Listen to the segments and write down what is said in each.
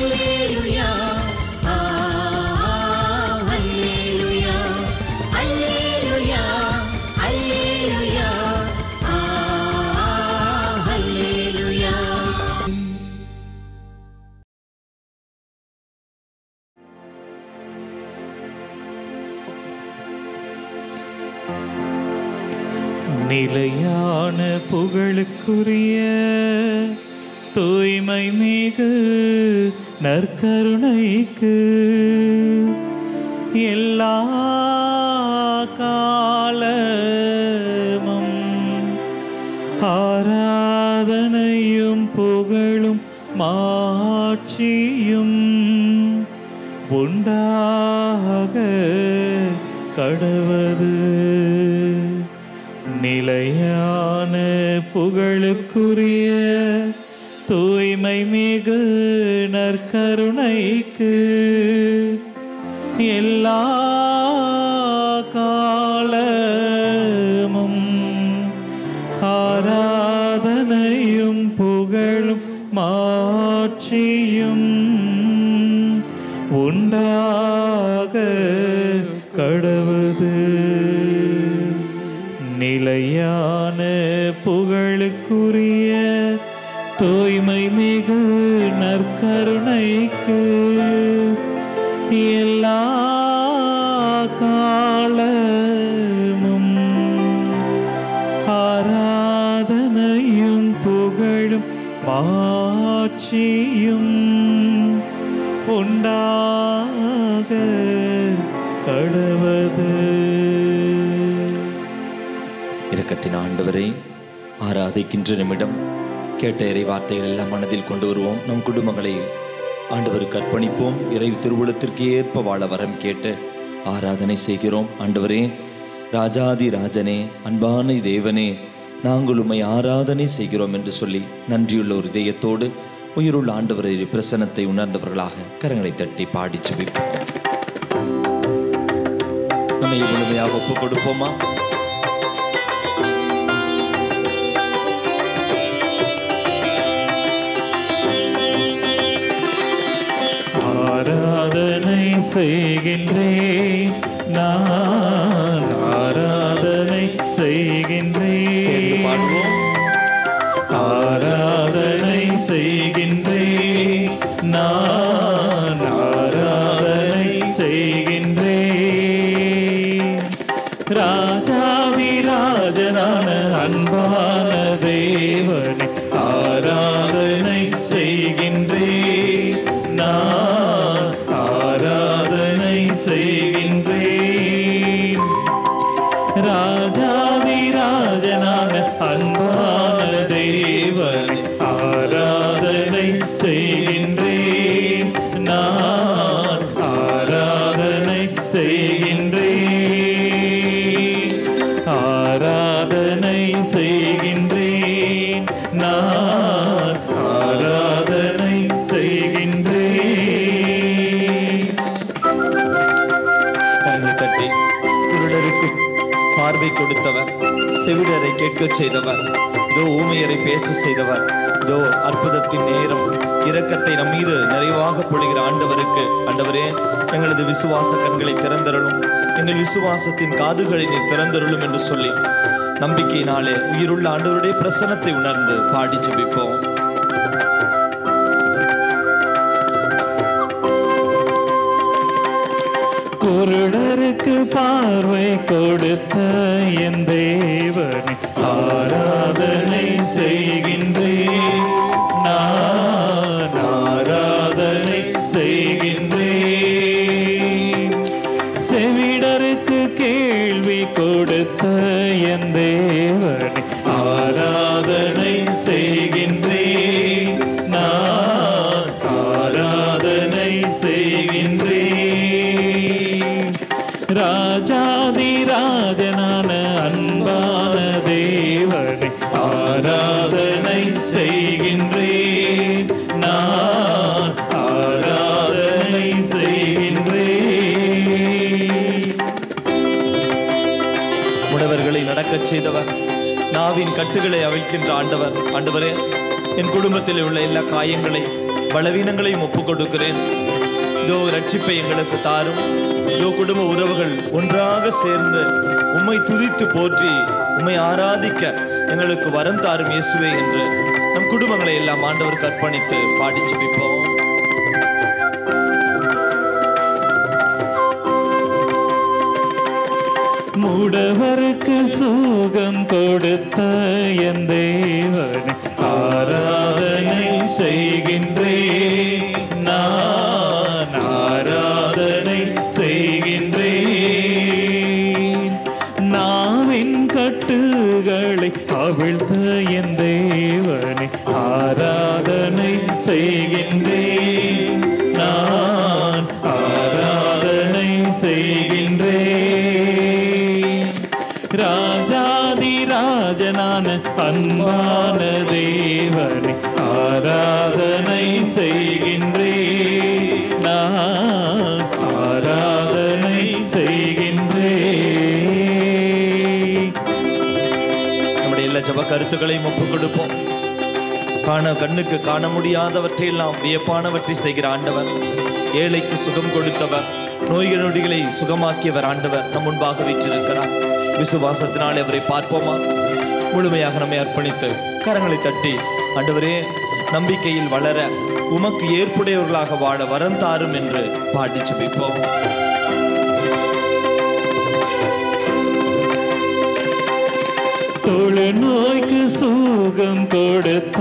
அல்லேலூயா அல்லேலூயா அல்லேலூயா அல்லேலூயா அல்லேலூயா. நிலையான புகழுக்குரிய தூய்மை மிகு நற்கருணைக்கு எல்லா காலமும் ஆராதனையும் புகழும் மாட்சியும் உண்டாக கடவது. நிலையான புகழுக்குரிய தூய்மை மிகு நற்கருணைக்கு எல்லா காலமும் ஆராதனையும் புகழும் மாட்சியும் உண்டாக கடவது. நிலையான புகழுக்குரிய தூய்மை மிகு நற்கருணைக்கு எல்லா காலமும் ஆராதனையும் புகழும் மாட்சியும் உண்டாக கடவது. இரக்கத்தின் ஆண்டவரை ஆராதிக்கின்ற நிமிடம் கேட்ட இறை வார்த்தைகள் எல்லாம் மனதில் கொண்டு வருவோம். நம் குடும்பங்களை ஆண்டவருக்கு அர்ப்பணிப்போம். இறை திருவுளத்திற்கு ஏற்ப வாழ வரம் கேட்டு ஆராதனை செய்கிறோம். ஆண்டவரே, ராஜாதி ராஜனே, அன்பான தேவனே, நாங்கள் உம்மை ஆராதனை செய்கிறோம் என்று சொல்லி நன்றியுள்ள ஒரு இதயத்தோடு உயிருள்ள ஆண்டவரை பிரசன்னத்தை உணர்ந்தவர்களாக கரங்களை தட்டி பாடி ஜெபிப்போம். நம்மை முழுமையாக ஒப்புக் கொடுப்போமா? ஆராதனை செய்கின்றேன், நான் ஆராதனை செய்கின்றேன். ஆராதனை செய்கின்றேன், நான் ஆராதனை செய்கின்றேன். ராஜாதிராஜனான அன்பான தேவனை ஆராதனை செய்கின்றேன், நான் ஆராதனை செய்கின்றேன். ராஜாதிராஜனான அன்பான தேவனை ஆராதனை செய்கின்றேன், நான் ஆராதனை செய்கின்றேன். ஆராதனை செய்கின்றேன், நான் ஆராதனை செய்கின்றேன். கரங்களை தட்டி குருடருக்கு பார்வை கொடுத்தவர், செவிடரை கேட்கச் செய்தவர், இதோ ஊமையரை பேச செய்தவர், இதோ அற்புதத்தின் நேரம் இரக்கத்தை நம் மீது நிறைவாக பொழிகிற ஆண்டவருக்கு, ஆண்டவரே, எங்களது விசுவாச கண்களை திறந்தருளும், எங்கள் விசுவாசத்தின் காதுகளை நீர் திறந்தருளும் என்று சொல்லி நம்பிக்கையினாலே உயிருள்ள ஆண்டவருடைய பிரசன்னத்தை உணர்ந்து பாடி ஜெபிப்போம். குருடருக்கு பார்வை கொடுத்த என் தேவனை ஆராதனை செய்கின்றேன், நான் ஆராதனை செய்கின்றேன். செவிடருக்கு கேள்வி கொடுத்த என் தேவனை ஆராதனை செய்கின்றேன், நான் ஆராதனை செய்கின்றேன். ராஜாதிராஜனான அன்பான தேவனை ஆராதனை செய்கின்றேன், நான் ஆராதனை செய்கின்றேன். முடவர்களை நடக்கச் செய்தவர், நாவின் கட்டுகளை அவிழ்க்கின்ற ஆண்டவர், ஆண்டவரே, என் குடும்பத்தில் உள்ள எல்லா காயங்களையும் பலவீனங்களையும் ஒப்புக் கொடுக்கிறேன். இதோ ரட்சிப்பை எங்களுக்கு தாரும். இதோ குடும்ப உறவுகள் ஒன்றாக சேர்ந்து உம்மை துதித்து போற்றி உம்மை ஆராதிக்க எங்களுக்கு வரம் தாரும் இயேசுவே என்று நம் குடும்பங்களை எல்லாம் ஆண்டவருக்கு அர்ப்பணித்து பாடி ஜெபிப்போம். மூடவருக்கு சுகம் கொடுத்த என் தேவனை ஆராதனை செய்கின்றேன். நான் ஆராதனை செய்கின்றேன். நாவின் கட்டுகளை அவிழ்த்த என் தேவனை ஆராதனை செய்கின்றேன். நான் ஆராதனை செய்கின்றேன். ராஜாதி ராஜனான அன்பான தேவனை ஆராதனை செய்கின்றேன். நான் ஆராதனை செய்கின்றேன். நம்முடைய எல்லா ஜெப கருத்துக்களையும் ஒப்புக் கொடுப்போம். கண்ணுக்கு காண முடியாதவற்றையெல்லாம் வியப்பானவற்றை செய்கிற ஆண்டவர், ஏழைக்கு சுகம் கொடுத்தவர், நோய்கள் நொடிகளை சுகமாக்கியவர் ஆண்டவர் நம் முன்பாக வீற்றிருக்கிறார். விசுவாசத்தினால் அவரை பார்ப்போமா? முழுமையாக நம்மை அர்ப்பணித்து கரங்களை தட்டி, ஆண்டவரே நம்பிக்கையில் வளர உமக்கு ஏற்புடையவர்களாக வாழ வரம் தாரும் என்று பாடி ஜெபிப்போம். தொழுநோய்க்கு சுகம் கொடுத்த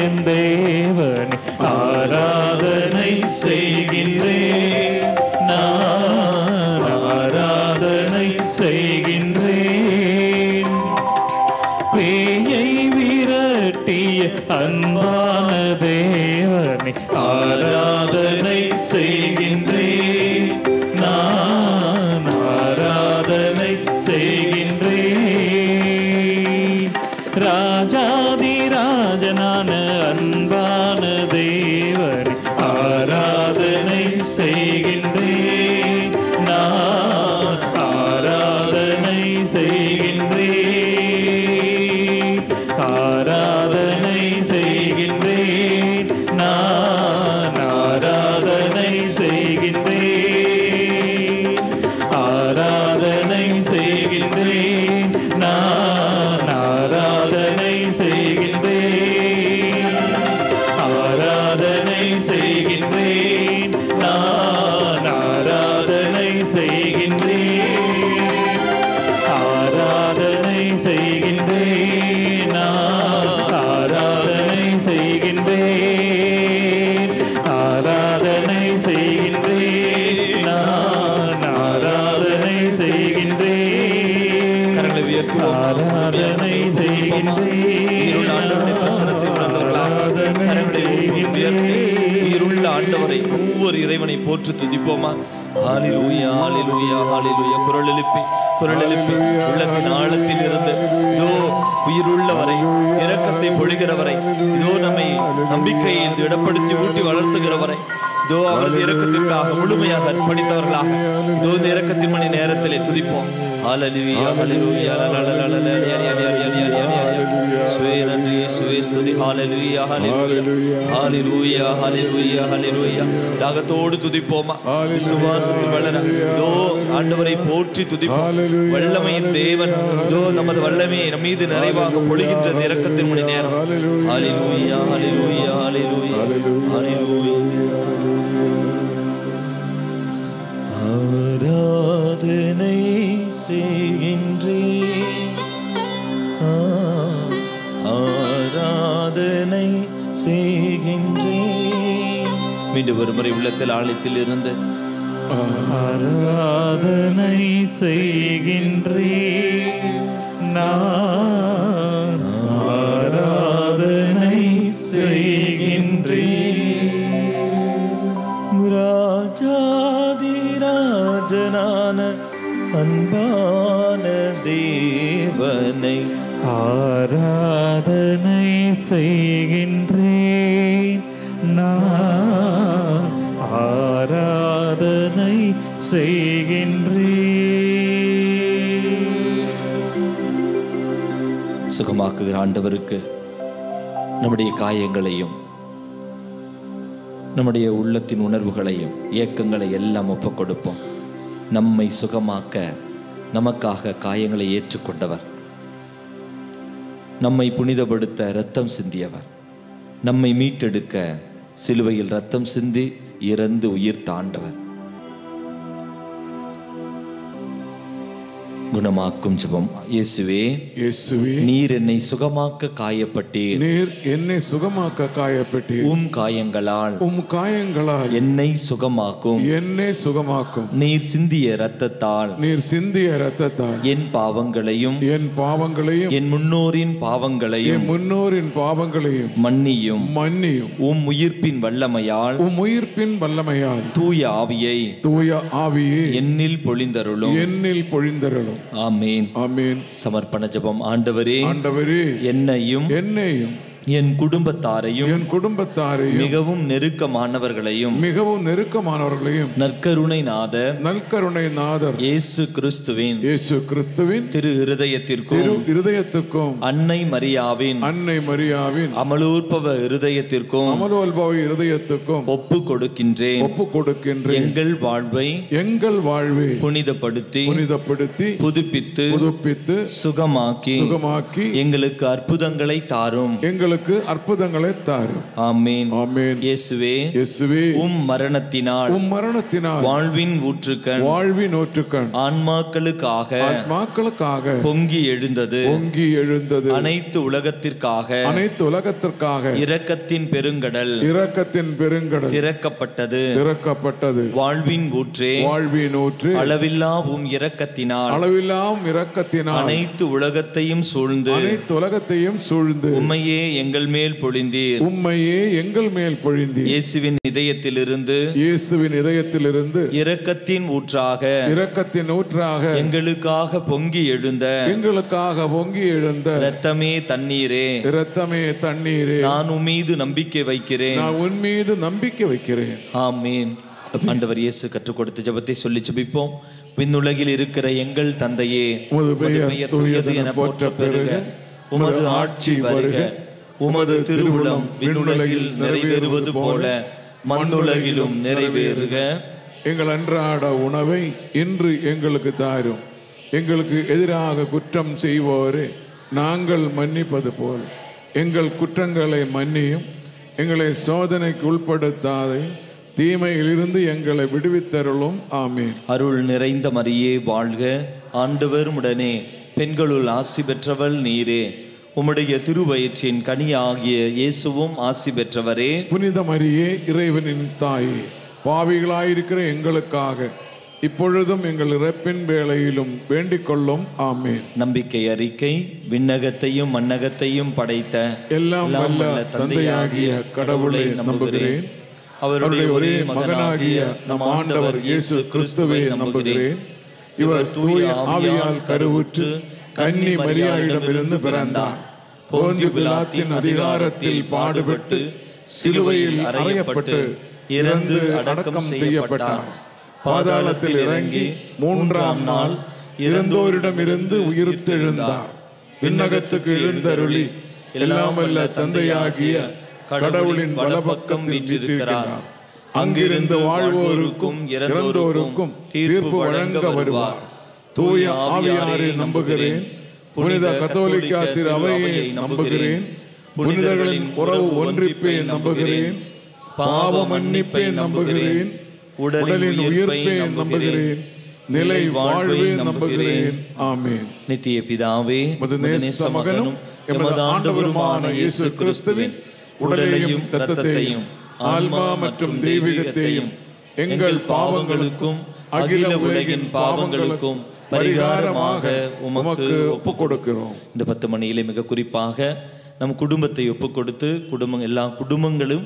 என் தேவனை ஆராதனை செய்கின்றேன். நான் ஆராதனை செய்கின்றேன். பேயை விரட்டிய அன்பான தேவனை ஆராதனை செய்கின்றேன். நான் ஆராதனை செய்கின்றேன். ராஜாதி ராஜனான அன்பான தேவனை ஆராதனை செய்கின்றேன். நான் ஆராதனை செய்கின்றேன். ஆராதனை செய்கின்றேன். நான் ஆராதனை செய்கின்றேன். ஆராதனை செய்கின்றேன். நான் ஆராதனை செய்கின்றேன். ஆராதனை செய்கின்றேன். நான் ஆராதனை செய்கின்றேன். ஆராதனை செய்கின்றேன். நான் ஆராதனை செய்கின்றேன். ஆராதனை செய்கின்றேன். நான் ஆராதனை செய்கின்றேன். கரங்களை உயர்த்துவோம். ஆராதனை செய்கின்றேன். உயிருள்ள ஆண்டவரை ஒவ்வொரு இறைவனை போற்று துதிப்போமா? ஹalleluya ஹalleluya ஹalleluya. குரல் எழுப்பி உள்ளத்தின் ஆழத்தில் இருந்து இதோ உயிருள்ளவரை, இரக்கத்தை பொழிகிறவரை, இதோ நம்மை நம்பிக்கையில் திடப்படுத்தி ஊட்டி வளர்த்துகிறவரை, இதோ அவரது இரக்கத்திற்காக முழுமையாக அர்ப்பணித்தவர்களாக இதோ இந்த இரக்கத்தின் மணி நேரத்திலே துதிப்போம். ஹalleluya ஹalleluya சுவே நன்றி சுவே ஸ்துதி. ஹalleluya ஹalleluya ஹalleluya ஹalleluya ஹalleluya. தாகத்தோடு துதிப்போமா? விசுவாசத்தில் வளர இதோ ஆண்டவரை போற்றி துதிப்போம். வல்லமையின் தேவன் இதோ நமது வல்லமையை நம் மீது நிறைவாக பொழிகின்ற இரக்கத்தின் மணி நேரம். ஹalleluya ஹalleluya ஹalleluya ஹalleluya. ஆராதனை செய்கின்றேன். ஆராதனை செய்கின்றேன். மீண்டும் ஒரு முறை உள்ளத்தில் ஆழத்தில் இருந்து ஆராதனை செய்கின்றேன். நான் ஆராதனை செய்கின்றேன். ராஜாதி ராஜனான அன்பான தேவனை ஆராதனை செய்கின்றேன். நான் ஆராதனை செய்கின்றேன். சுகமாக்குகிற ஆண்டவருக்கு நம்முடைய காயங்களையும் நம்முடைய உள்ளத்தின் உணர்வுகளையும் இயக்கங்களை எல்லாம் ஒப்புக் கொடுப்போம். நம்மை சுகமாக்க நமக்காக காயங்களை ஏற்றுக்கொண்டவர், நம்மை புனிதப்படுத்த இரத்தம் சிந்தியவர், நம்மை மீட்டெடுக்க சிலுவையில் இரத்தம் சிந்தி இறந்து உயிர் தாண்டவர். குணமாக்கும் ஜெபம். இயேசுவே, இயேசுவே, நீர் என்னை சுகமாக்க காயப்பட்டீர். நீர் என்னை சுகமாக்க காயப்பட்டீர். உம் காயங்களால் என்னை சுகமாக்கும். என்னை சுகமாக்கும். நீர் சிந்திய இரத்தத்தால் என் பாவங்களையும் என் முன்னோரின் பாவங்களையும் மன்னியும். உம் உயிர்ப்பின் வல்லமையால் தூய ஆவியை என்னில் பொழிந்தருளும். ஆமென். சமர்ப்பண ஜெபம். ஆண்டவரே, என்னையும் என் குடும்பத்தாரையும் மிகவும் நெருக்கமானவர்களையும் நற்கருணை நாதர் இயேசு கிறிஸ்துவின் திரு இருதயத்திற்கும் அன்னை மரியாவின் அமலோற்பவ இருதயத்திற்கும் ஒப்பு கொடுக்கின்றேன். எங்கள் வாழ்வை புனிதப்படுத்தி புதுப்பித்து சுகமாக்கி எங்களுக்கு அற்புதங்களை தாரும். ஆமென். இயேசுவே, உம் மரணத்தினால் வாழ்வின் ஊற்றுக்கண் ஆன்மாக்களுக்காக பொங்கி எழுந்தது. அனைத்து உலகத்திற்காக இரக்கத்தின் பெருங்கடல் திறக்கப்பட்டது. வாழ்வின் ஊற்றே, அளவில்லா உம் இரக்கத்தினால் அனைத்து உலகத்தையும் சூழ்ந்து உம்மையே எங்கள் மேல் பொழிந்தீர். இயேசுவின் இதயத்திலிருந்து இரக்கத்தின் ஊற்றாக எங்களுக்காக பொங்கி எழுந்த இரத்தமே தண்ணீரே, நான் உன் மீது நம்பிக்கை வைக்கிறேன். ஆமென். ஆண்டவர் இயேசு கற்றுக் கொடுத்த ஜெபத்தை சொல்லி ஜெபிப்போம். விண்ணுலகில் இருக்கிற எங்கள் தந்தையே, உமது பெயர் தூயது என போற்ற பெறுக. உமது ஆட்சி வருக. உமது திருவுளம் விண்ணுலகில் நிறைவேறுவது போல மண்ணுலகிலும் நிறைவேறுக. எங்கள் அன்றாட உணவை இன்று எங்களுக்கு தாரும். எங்களுக்கு எதிராக குற்றம் செய்வோரே நாங்கள் மன்னிப்பது போல எங்கள் குற்றங்களை மன்னியும். எங்களை சோதனைக்கு உட்படுத்தாதே, தீமையிலிருந்து எங்களை விடுவித்தருளும். ஆமென். அருள் நிறைந்த மரியே வாழ்க. ஆண்டவர் உடனே பெண்களுள் ஆசி பெற்றவள் நீரே. உம்முடைய திருவயிற்றின் கனியாகிய இயேசுவும் ஆசி பெற்றவரே. புனித மரியே, இறைவனின் தாயே, பாவிகளாயிருக்கிற எங்களுக்காக இப்பொழுதும் எங்கள் இறப்பின் வேளையிலும் வேண்டிக் கொள்ளும். ஆமென். நம்பிக்கை அறிக்கை. விண்ணகத்தையும் மண்ணகத்தையும் படைத்த எல்லாம் வல்ல தந்தையாகிய கடவுளை நம்புகிறேன். அவருடைய ஒரே மகனாகிய நம் ஆண்டவர் இயேசு கிறிஸ்துவை நம்புகிறேன். இவர் தூய ஆவியால் கருவுற்று கன்னி மரியாளிடமிருந்து பிறந்தார். போந்தியு பிலாத்தின் அதிகாரத்தில் பாடுபட்டு சிலுவையில் அறையப்பட்டு இறந்து அடக்கம் செய்யப்பட்டார். பாதாளத்தில் இறங்கி மூன்றாம் நாள் இறந்தோரிடமிருந்து உயிர்த்தெழுந்தார். விண்ணகத்துக்கு எழுந்தருளி எல்லாம் வல்ல தந்தையாகிய கடவுளின் வலப்பக்கம் வீற்றிருக்கிறார். அங்கிருந்து வாழ்வோருக்கும் இறந்தோருக்கும் தீர்ப்பு வழங்க வருவார். தூய ஆவியாரை நம்புகிறேன். புனித கத்தோலிக்க திரு அவையை நம்புகிறேன். புனிதர்களின் உறவு ஒன்றிப்பை நம்புகிறேன். பாவ மன்னிப்பை நம்புகிறேன். உடலின் உயிர்ப்பை நம்புகிறேன். நிலை வாழ்வை நம்புகிறேன். ஆமென். நித்திய பிதாவே, உமது நேச மகனும் எமது ஆண்டவருமான இயேசு கிறிஸ்துவின் உடலையும் இரத்தத்தையும் ஆன்மா மற்றும் தெய்வீகத்தையும் எங்கள் பாவங்களுக்கும் அகில உலகின் பாவங்களுக்கும் பரிகாரமாக உமக்கு ஒப்புக் கொடுக்கிறோம். இந்த 10 மணியிலே மிக குறிப்பாக நம் குடும்பத்தை ஒப்புக் கொடுத்து எல்லா குடும்பங்களும்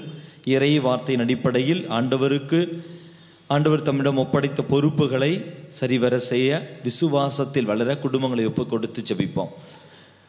இறை வார்த்தையின் அடிப்படையில் ஆண்டவர் தம்மிடம் ஒப்படைத்த பொறுப்புகளை சரிவர செய்ய விசுவாசத்தில் வளர குடும்பங்களை ஒப்புக் கொடுத்து ஜெபிப்போம்.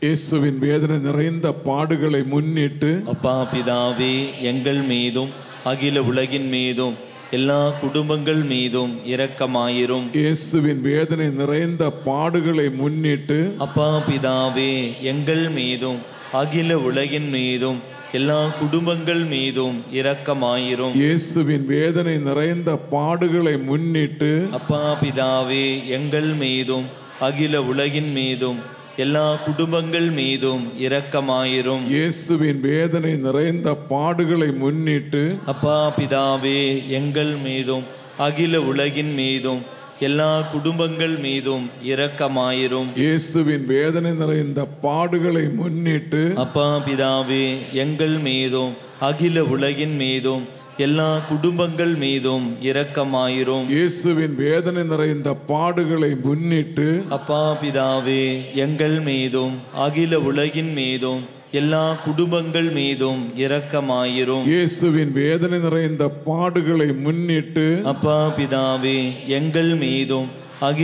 இயேசுவின் வேதனை நிறைந்த பாடுகளை முன்னிட்டு, அப்பா பிதாவே, எங்கள் மீதும் அகில உலகின் மீதும் எல்லா குடும்பங்கள் மீதும் இரக்கமாயிரும். இயேசுவின் வேதனை நிறைந்த பாடுகளை முன்னிட்டு, அப்பா பிதாவே, எங்கள் மீதும் அகில உலகின் மீதும் எல்லா குடும்பங்கள் மீதும் இரக்கமாயிரும். இயேசுவின் வேதனை நிறைந்த பாடுகளை முன்னிட்டு அப்பா பிதாவே எங்கள் மீதும் அகில உலகின் மீதும் எல்லா குடும்பங்கள் மீதும் இரக்கமாயிரும். இயேசுவின் வேதனை நிறைந்த பாடுகளை முன்னிட்டு அப்பா பிதாவே எங்கள் மீதும் அகில உலகின் மீதும் எல்லா குடும்பங்கள் மீதும் இரக்கமாயிரும். இயேசுவின் வேதனை நிறைந்த பாடுகளை முன்னிட்டு அப்பா பிதாவே எங்கள் மீதும் அகில உலகின் மீதும் எல்லா குடும்பங்கள் மீதும் இரக்கமாயிரும். இயேசுவின் வேதனை நிறைந்த பாடுகளை முன்னிட்டு அப்பா பிதாவே எங்கள் மீதும் அகில உலகின் மீதும் எல்லா குடும்பங்கள் மீதும் இரக்கமாயிரும். இயேசுவின் வேதனை நிறைந்த பாடுகளை முன்னிட்டு அப்பா பிதாவே எங்கள் மீதும்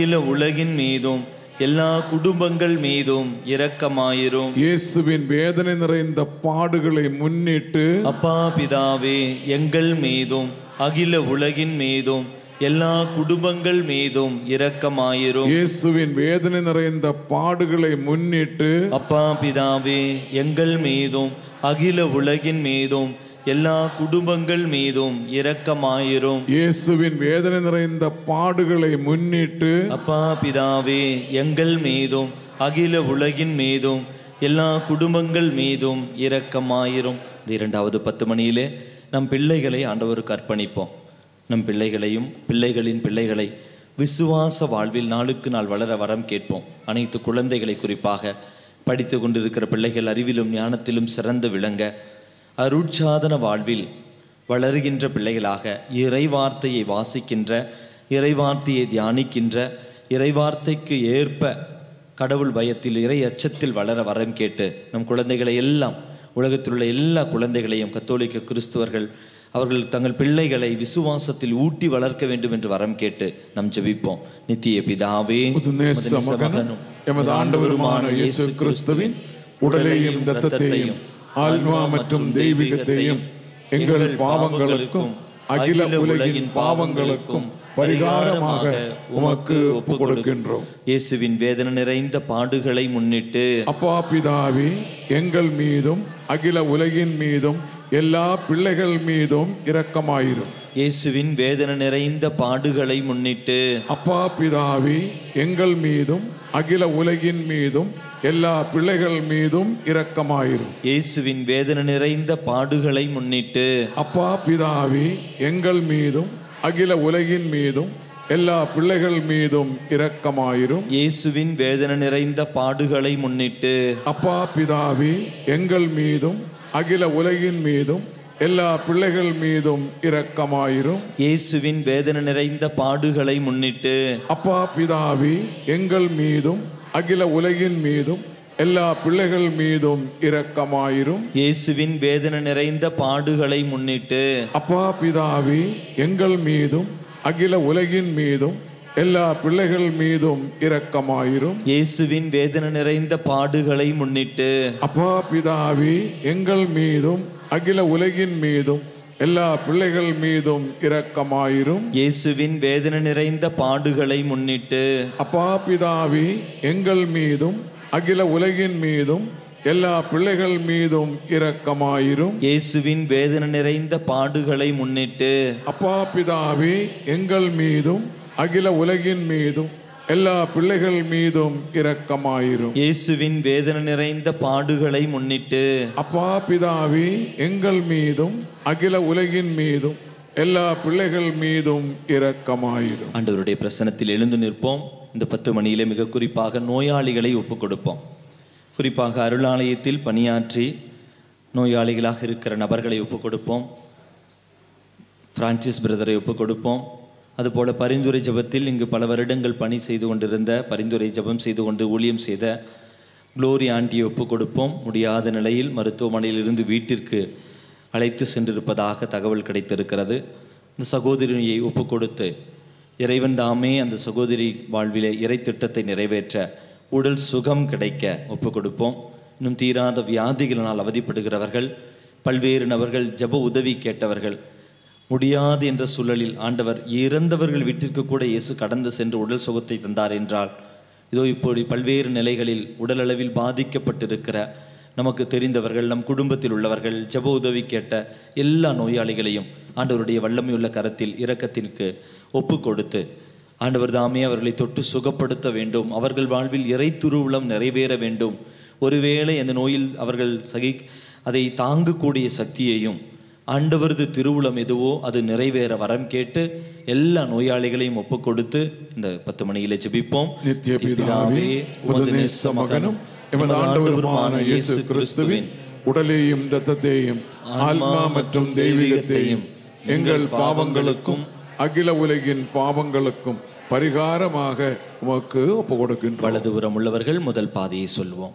அகில உலகின் மீதும் எல்லா குடும்பங்கள் மீதும் இரக்கமாயிரும். இயேசுவின் வேதனை நிறைந்த பாடுகளை முன்னிட்டு அப்பா பிதாவே எங்கள் மீதும் அகில உலகின் மீதும் எல்லா குடும்பங்கள் மீதும் இரக்கமாயிரும். இயேசுவின் வேதனை நிறைந்த பாடுகளை முன்னிட்டு அப்பா பிதாவே எங்கள் மீதும் அகில உலகின் மீதும் எல்லா குடும்பங்கள் மீதும் இரக்கமாயிரும். இயேசுவின் வேதனை நிறைந்த பாடுகளை முன்னிட்டு அப்பா பிதாவே எங்கள் மீதும் அகில உலகின் மீதும் எல்லா குடும்பங்கள் மீதும் இரக்கமாயிரும். இந்த இரண்டாவது 10 மணியிலே நம் பிள்ளைகளை ஆண்டவருக்கு அர்ப்பணிப்போம். நம் பிள்ளைகளையும் பிள்ளைகளின் பிள்ளைகளை விசுவாச வாழ்வில் நாளுக்கு நாள் வளர வரம் கேட்போம். அனைத்து குழந்தைகளை குறிப்பாக படித்து கொண்டிருக்கிற பிள்ளைகள் அறிவிலும் ஞானத்திலும் சிறந்து விளங்க, அருட்சாதன வாழ்வில் வளருகின்ற பிள்ளைகளாக இறைவார்த்தையை வாசிக்கின்ற, இறைவார்த்தையை தியானிக்கின்ற, இறைவார்த்தைக்கு ஏற்ப கடவுள் பயத்தில் இறை அச்சத்தில் வளர வரம் கேட்டு நம் குழந்தைகளை எல்லாம், உலகத்தில் உள்ள எல்லா குழந்தைகளையும் கத்தோலிக்க கிறிஸ்துவர்கள் அவர்கள் தங்கள் பிள்ளைகளை விசுவாசத்தில் ஊட்டி வளர்க்க வேண்டும் என்று வரம் கேட்டு நம் ஜெபிப்போம். நித்திய பிதாவே, மகனும் எமது ஆண்டவருமான இயேசு கிறிஸ்துவின் உடலையும் இரத்தத்தையும் ஆன்மா மற்றும் தெய்வீகத்தையும் எங்கள் பாவங்களுக்கும் அகில உலகின் பாவங்களுக்கும் பரிகாரமாக உமக்கு ஒப்புக் கொடுக்கின்றோம். இயேசுவின் வேதனை நிறைந்த பாடுகளை முன்னிட்டு அப்பா பிதாவே எங்கள் மீதும் அகில உலகின் மீதும் எல்லா பிள்ளைகள் மீதும் இரக்கமாயிரும். இயேசுவின் வேதனை நிறைந்த பாடுகளை முன்னிட்டு அப்பா பிதாவே எங்கள் மீதும் அகில உலகின் மீதும் எல்லா பிள்ளைகள் மீதும் இரக்கமாயிரும். இயேசுவின் வேதனை நிறைந்த பாடுகளை முன்னிட்டு அப்பா பிதாவே எங்கள் மீதும் அகில உலகின் மீதும் எல்லா பிள்ளைகள் மீதும் இரக்கமாயிரும். இயேசுவின் வேதனை நிறைந்த பாடுகளை முன்னிட்டு அப்பா பிதாவே எங்கள் மீதும் அகில உலகின் மீதும் எல்லா பிள்ளைகள் மீதும் இரக்கமாயிரும். இயேசுவின் வேதனை நிறைந்த பாடுகளை முன்னிட்டு அப்பா பிதாவே எங்கள் மீதும் அகில உலகின் மீதும் எல்லா பிள்ளைகள் மீதும் இரக்கமாயிரும். இயேசுவின் வேதனை நிறைந்த பாடுகளை முன்னிட்டு அப்பா பிதாவே எங்கள் மீதும் அகில உலகின் மீதும் எல்லா பிள்ளைகள் மீதும் இரக்கமாயிரும். இயேசுவின் வேதனை நிறைந்த பாடுகளை முன்னிட்டு அப்பா பிதாவே எங்கள் மீதும் அகில உலகின் மீதும் எல்லா பிள்ளைகள் மீதும் இரக்கமாயிரும். இயேசுவின் வேதனை நிறைந்த பாடுகளை முன்னிட்டு அப்பா பிதாவே எங்கள் மீதும் அகில உலகின் மீதும் எல்லா பிள்ளைகள் மீதும் இரக்கமாயிரும். இயேசுவின் வேதனை நிறைந்த பாடுகளை முன்னிட்டு அப்பா பிதாவே எங்கள் மீதும் அகில உலகின் மீதும் எல்லா பிள்ளைகள் மீதும் இரக்கமாயிரும். இயேசுவின் வேதனை நிறைந்த பாடுகளை முன்னிட்டு அப்பா பிதாவே எங்கள் மீதும் அகில உலகின் மீதும் எல்லா பிள்ளைகள் மீதும் இரக்கமாயிரும். ஆண்டவருடைய பிரசன்னத்தில் எழுந்து நிற்போம். இந்த 10 மணியிலே மிக குறிப்பாக நோயாளிகளை ஒப்புக் கொடுப்போம். குறிப்பாக அருளாலயத்தில் பணியாற்றி நோயாளிகளாக இருக்கிற நபர்களை ஒப்புக் கொடுப்போம். பிரான்சிஸ் பிரதரை ஒப்புக் கொடுப்போம். அதுபோல பரிந்துரை ஜெபத்தில் இங்கு பல வருடங்கள் பணி செய்து கொண்டிருந்த, பரிந்துரை ஜெபம் செய்து கொண்டு ஊழியம் செய்த குளோரி ஆண்டியை ஒப்புக் கொடுப்போம். முடியாத நிலையில் மருத்துவமனையில் இருந்து வீட்டிற்கு அழைத்து சென்றிருப்பதாக தகவல் கிடைத்திருக்கிறது. இந்த சகோதரியை ஒப்புக் கொடுத்து இறைவன் தாமே அந்த சகோதரி வாழ்விலே இறை திட்டத்தை நிறைவேற்ற உடல் சுகம் கிடைக்க ஒப்புக் கொடுப்போம். இன்னும் தீராத வியாதிகளினால் அவதிப்படுகிறவர்கள், பல்வேறு நபர்கள் ஜெப உதவி கேட்டவர்கள், முடியாது என்ற சூழலில் ஆண்டவர் இறந்தவர்கள் வீட்டிற்கு கூட இயேசு கடந்து சென்று உடல் சுகத்தை தந்தார் என்றால், இதோ இப்போது பல்வேறு நிலைகளில் உடலளவில் பாதிக்கப்பட்டிருக்கிற நமக்கு தெரிந்தவர்கள், நம் குடும்பத்தில் உள்ளவர்கள், ஜெப உதவி கேட்ட எல்லா நோயாளிகளையும் ஆண்டவருடைய வல்லமையுள்ள கரத்தில் இரக்கத்திற்கு ஒப்பு கொடுத்து ஆண்டவர் தாமே அவர்களை தொட்டு சுகப்படுத்த வேண்டும். அவர்கள் வாழ்வில் இறை திருவுளம் நிறைவேற வேண்டும். ஒருவேளை அந்த நோயில் அவர்கள் அதை தாங்கக்கூடிய சக்தியையும் ஆண்டவரது திருவுளம் எதுவோ அது நிறைவேற வரம் கேட்டு எல்லா நோயாளிகளையும் ஒப்பு கொடுத்து இந்த 10 மணியிலே ஜெபிப்போம். நித்திய பிதாவே, உமது நேச மகனும் எமது ஆண்டவருமான இயேசு கிறிஸ்துவின் உடலையும் இரத்தத்தையும் ஆன்மா மற்றும் தெய்வீகத்தையும் எங்கள் பாவங்களுக்கும் அகில உலகின் பாவங்களுக்கும் பரிகாரமாக உமக்கு ஒப்பு கொடுக்கின்றோம். வலதுபுறம் உள்ளவர்கள் முதல் பாதியை சொல்வோம்.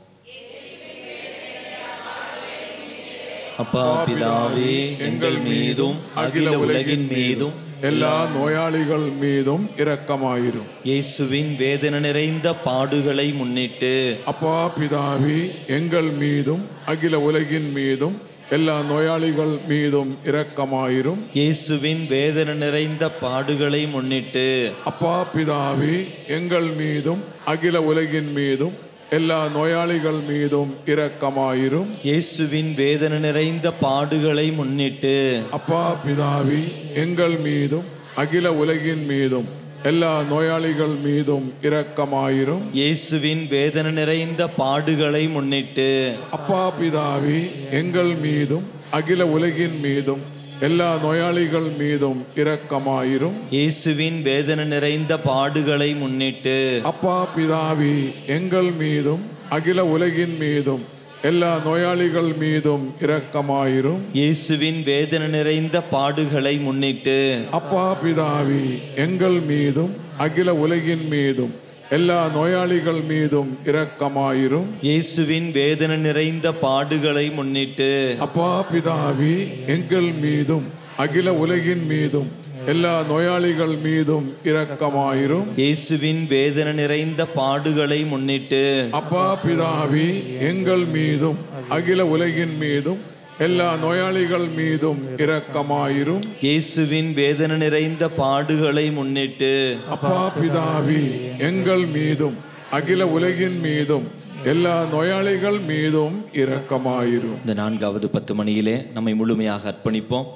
அப்பா பிதாவே, எங்கள் மீதும் அகில உலகின் மீதும் எல்லா நோயாளிகள் மீதும் இரக்கமாயிரும். இயேசுவின் வேதனை நிறைந்த பாடுகளை முன்னிட்டு அப்பா பிதாவே, எங்கள் மீதும் அகில உலகின் மீதும் எல்லா நோயாளிகள் மீதும் இரக்கமாயிரும். இயேசுவின் வேதனை நிறைந்த பாடுகளை முன்னிட்டு அப்பா பிதாவே, எங்கள் மீதும் அகில உலகின் மீதும் எல்லா நோயாளிகள் மீதும் இரக்கமாயிரும். இயேசுவின் வேதனை நிறைந்த பாடுகளை முன்னிட்டு அப்பா பிதாவே, எங்கள் மீதும் அகில உலகின் மீதும் எல்லா நோயாளிகள் மீதும் இரக்கமாயிரும். இயேசுவின் வேதனை நிறைந்த பாடுகளை முன்னிட்டு அப்பா பிதாவே, எங்கள் மீதும் அகில உலகின் மீதும் எல்லா நோயாளிகள் மீதும் இரக்கமாயிரும். இயேசுவின் வேதனை நிறைந்த பாடுகளை முன்னிட்டு அப்பா பிதாவே, எங்கள் மீதும் அகில உலகின் மீதும் எல்லா நோயாளிகள் மீதும் இரக்கமாயிரும். இயேசுவின் வேதனை நிறைந்த பாடுகளை முன்னிட்டு அப்பா பிதாவே, எங்கள் மீதும் அகில உலகின் மீதும் எல்லா நோயாளிகள் மீதும் இரக்கமாயிரும். இயேசுவின் வேதனை நிறைந்த பாடுகளை முன்னிட்டு அப்பா பிதாவே, எங்கள் மீதும் அகில உலகின் மீதும் எல்லா நோயாளிகள் மீதும் இரக்கமாயிரும். இயேசுவின் வேதனை நிறைந்த பாடுகளை முன்னிட்டு அப்பா பிதாவே, எங்கள் மீதும் அகில உலகின் மீதும் எல்லா நோயாளிகள் மீதும் இரக்கமாயிரும். இயேசுவின் வேதனை நிறைந்த பாடுகளை முன்னிட்டு அப்பா பிதாவே, எங்கள் மீதும் அகில உலகின் மீதும் எல்லா நோயாளிகள் மீதும் இரக்கமாயிரும். இந்த 4வது 10 மணியிலே நம்மை முழுமையாக அர்ப்பணிப்போம்.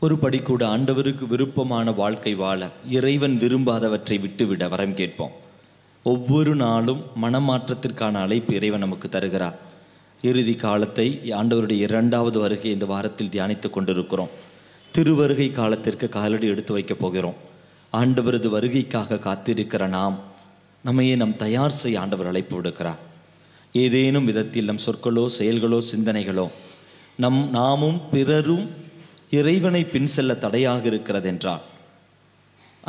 ஒரு படி கூட ஆண்டவருக்கு விருப்பமான வாழ்க்கை வாழ இறைவன் விரும்பாதவற்றை விட்டுவிட வரம் கேட்போம். ஒவ்வொரு நாளும் மனமாற்றத்திற்கான அழைப்பு இறைவன் நமக்கு தருகிறார். இறுதி காலத்தை ஆண்டவருடைய 2வது வருகை இந்த வாரத்தில் தியானித்து கொண்டிருக்கிறோம். திருவருகை காலத்திற்கு காலடி எடுத்து வைக்கப் போகிறோம். ஆண்டவரது வருகைக்காக காத்திருக்கிற நம்மையே தயார் செய்ய ஆண்டவர் அழைப்பு விடுக்கிறார். ஏதேனும் விதத்தில் நம் சொற்களோ செயல்களோ சிந்தனைகளோ நாமும் பிறரும் இறைவனை பின் செல்ல தடையாக இருக்கிறது என்றால்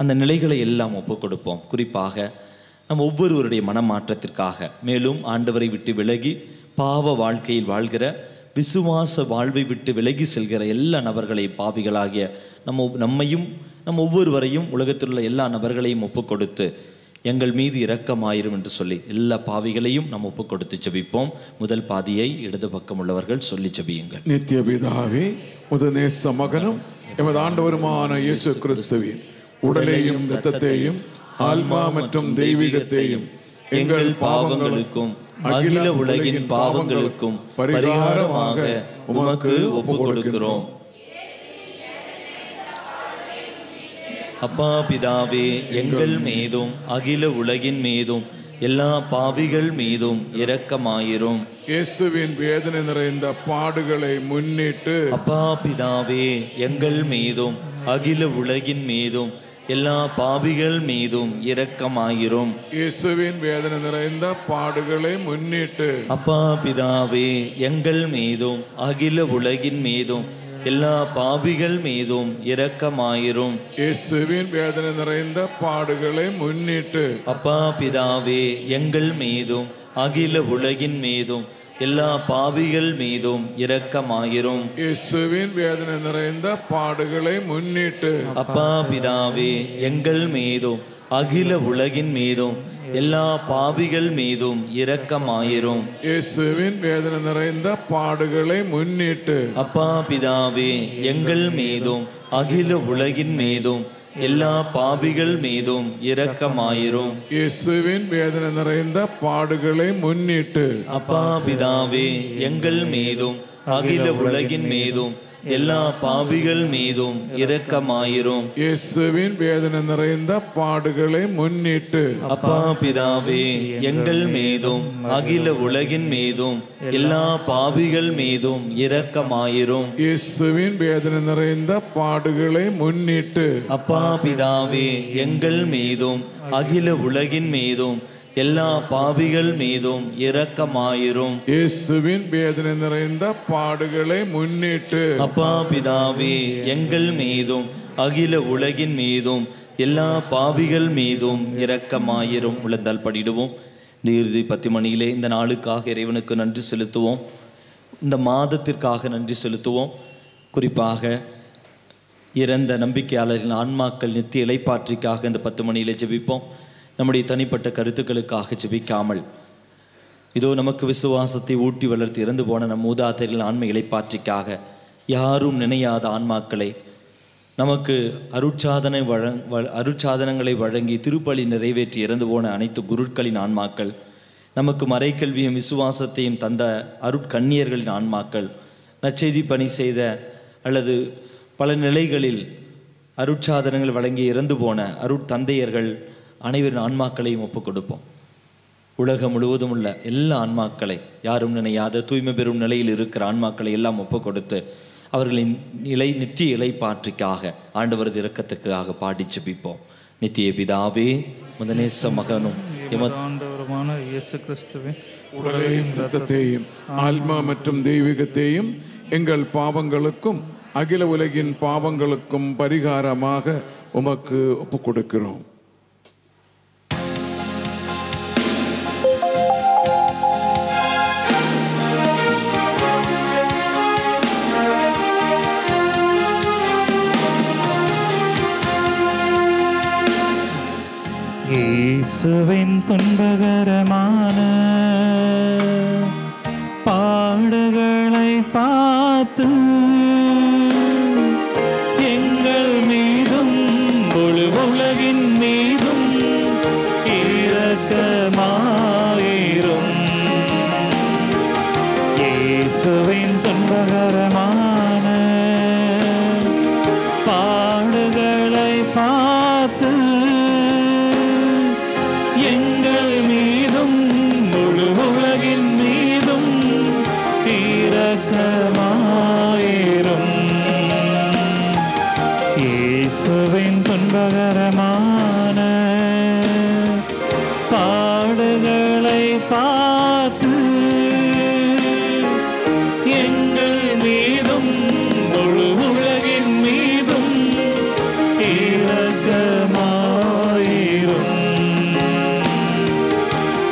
அந்த நிலைகளை எல்லாம் ஒப்புக் கொடுப்போம். குறிப்பாக நம் ஒவ்வொருவருடைய மனமாற்றத்திற்காக, மேலும் ஆண்டவரை விட்டு விலகி பாவ வாழ்க்கையில் வாழ்கிற, விசுவாச வாழ்வை விட்டு விலகி செல்கிற எல்லா நபர்களை, பாவிகளாகிய நம்மையும் நம் ஒவ்வொருவரையும் உலகத்தில் உள்ள எல்லா நபர்களையும் ஒப்புக் கொடுத்து எங்கள் மீது இரக்கமாயிரும் என்று சொல்லி எல்லா பாவிகளையும் நாம் ஒப்புக் கொடுத்து ஜெபிப்போம். முதல் பாதியை இடது பக்கம் உள்ளவர்கள் சொல்லி ஜெபியுங்கள். நித்திய பிதாவே, உமது நேச மகனும் எமது ஆண்டவருமான இயேசு கிறிஸ்துவின் உடலையும் இரத்தத்தையும் ஆன்மா மற்றும் தெய்வீகத்தையும் எங்கள் பாவங்களுக்கும் அகில உலகின் பாவங்களுக்கும் பரிகாரமாக உமக்கு ஒப்புக் கொடுக்கிறோம். அப்பா பிதாவே, எங்கள் மீதும் அகில உலகின் மீதும் எல்லா பாவிகள் மீதும் இரக்கமாயிரும். இயேசுவின் வேதனை நிறைந்த பாடுகளை முன்னிட்டு அப்பா பிதாவே, எங்கள் மீதும் அகில உலகின் மீதும் எல்லா பாவிகள் மீதும் இரக்கமாயிரும். இயேசுவின் வேதனை நிறைந்த பாடுகளை முன்னிட்டு அப்பா பிதாவே, எங்கள் மீதும் அகில உலகின் மீதும் எல்லா பாவிகள் மீதும் இரக்கமாயிரும். இயேசுவின் வேதனை நிறைந்த பாடுகளை முன்னிட்டு அப்பா பிதாவே, எங்கள் மீதும் அகில உலகின் மீதும் எல்லா பாவிகள் மீதும் இரக்கமாயிரும். இயேசுவின் வேதனை நிறைந்த பாடுகளை முன்னிட்டு அப்பா பிதாவே, எங்கள் மீதும் அகில உலகின் மீதும் எல்லா பாவிகள் மீதும் இரக்கமாயிரும். இயேசுவின் வேதனை நிறைந்த பாடுகளை முன்னிட்டு அப்பா பிதாவே, எங்கள் மீதும் அகில உலகின் மீதும் எல்லா பாவிகள் மீதும் இரக்கமாயிரும். இயேசுவின் வேதனை நிறைந்த பாடுகளை முன்னிட்டு அப்பா பிதாவே, எங்கள் மீதும் அகில உலகின் மீதும் எல்லா பாவிகள் மீதும் இரக்கமாயிரும். இயேசுவின் வேதனை நிறைந்த பாடுகளை முன்னிட்டு அப்பா பிதாவே, எங்கள் மீதும் அகில உலகின் மீதும் எல்லா பாவிகள் மீதும் இரக்கமாயிரும். இயேசுவின் வேதனை நிறைந்த பாடுகளை முன்னிட்டு அப்பா பிதாவே, எங்கள் மீதும் அகில உலகின் மீதும் எல்லா பாவிகள் மீதும் இரக்கமாயிரும். இயேசுவின் வேதனை நிறைந்த பாடுகளை முன்னிட்டு அப்பா பிதாவே, எங்கள் மீதும் அகில உலகின் மீதும் எல்லா பாவிகள் மீதும் இரக்கமாயிரும். உழந்தால் படிடுவோம். இந்த இறுதி 10 மணியிலே இந்த நாளுக்காக இறைவனுக்கு நன்றி செலுத்துவோம். இந்த மாதத்திற்காக நன்றி செலுத்துவோம். குறிப்பாக இறந்த நம்பிக்கையாளரின் ஆன்மாக்கள் நித்திய இளைப்பாற்றிக்காக இந்த 10 மணியிலே ஜெபிப்போம். நம்முடைய தனிப்பட்ட கருத்துக்களுக்காக ஜெபிக்காமல், இதோ நமக்கு விசுவாசத்தை ஊட்டி வளர்த்து இறந்து போன நம் மூதாதையரின் ஆன்ம இளைப்பாற்றிக்காக யாரும் நினையாத ஆன்மாக்களை, நமக்கு அருட்சாதனங்களை வழங்கி திருப்பலி நிறைவேற்றி இறந்து போன அனைத்து குருக்களின் ஆன்மாக்கள், நமக்கு மறைக்கல்வியும் விசுவாசத்தையும் தந்த அருட்கண்ணியர்களின் ஆன்மாக்கள், நற்செய்தி பணி செய்த அல்லது பல நிலைகளில் அருட்சாதனங்கள் வழங்கி இறந்து போன அருட்தந்தையர்கள் அனைவரின் ஆன்மாக்களையும் ஒப்புக் கொடுப்போம். உலகம் முழுவதும் உள்ள எல்லா ஆன்மாக்களை, யாரும் நினையாத தூய்மை பெறும் நிலையில் இருக்கிற ஆன்மாக்களை எல்லாம் ஒப்புக் கொடுத்து அவர்களின் நித்திய இளைப்பாற்றிக்காக ஆண்டவரது இரக்கத்துக்காக பாடி ஜெபிப்போம். நித்திய பிதாவே, முதநேச மகனும் ஆண்டவருமான இயேசு கிறிஸ்துவின் உடலையும் இரத்தத்தையும் ஆன்மா மற்றும் தெய்வீகத்தையும் எங்கள் பாவங்களுக்கும் அகில உலகின் பாவங்களுக்கும் பரிகாரமாக உமக்கு ஒப்புக் கொடுக்கிறோம். இயேசுவின் துன்பகரமான பாடுகளை பார்த்து எங்கள் மீதும் முழு உலகின் மீதும் இரக்கமாயிரும். இயேசுவின் துன்பகரமான பாடுகளை பார்த்து எங்கள் மீதும் முழு உலகின் மீதும் இரக்கமாயிரும். இயேசுவின் துன்பகரமான பாடுகளை பார்த்து எங்கள் மீதும் முழு உலகின் மீதும் இரக்கமாயிரும்.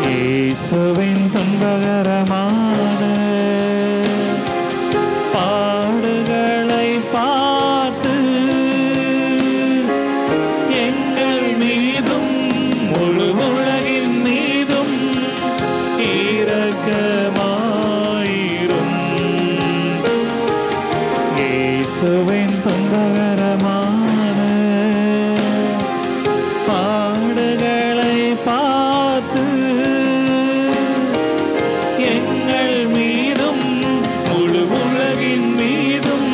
இயேசுவின் துன்பகரமான பாடுகளை பார்த்து எங்கள் மீதும் முழு உலகின் மீதும் இரக்கமாயிரும். இயேசுவின் துன்பகரமான பாடுகளை பார்த்து எங்கள் மீதும் முழு உலகின் மீதும்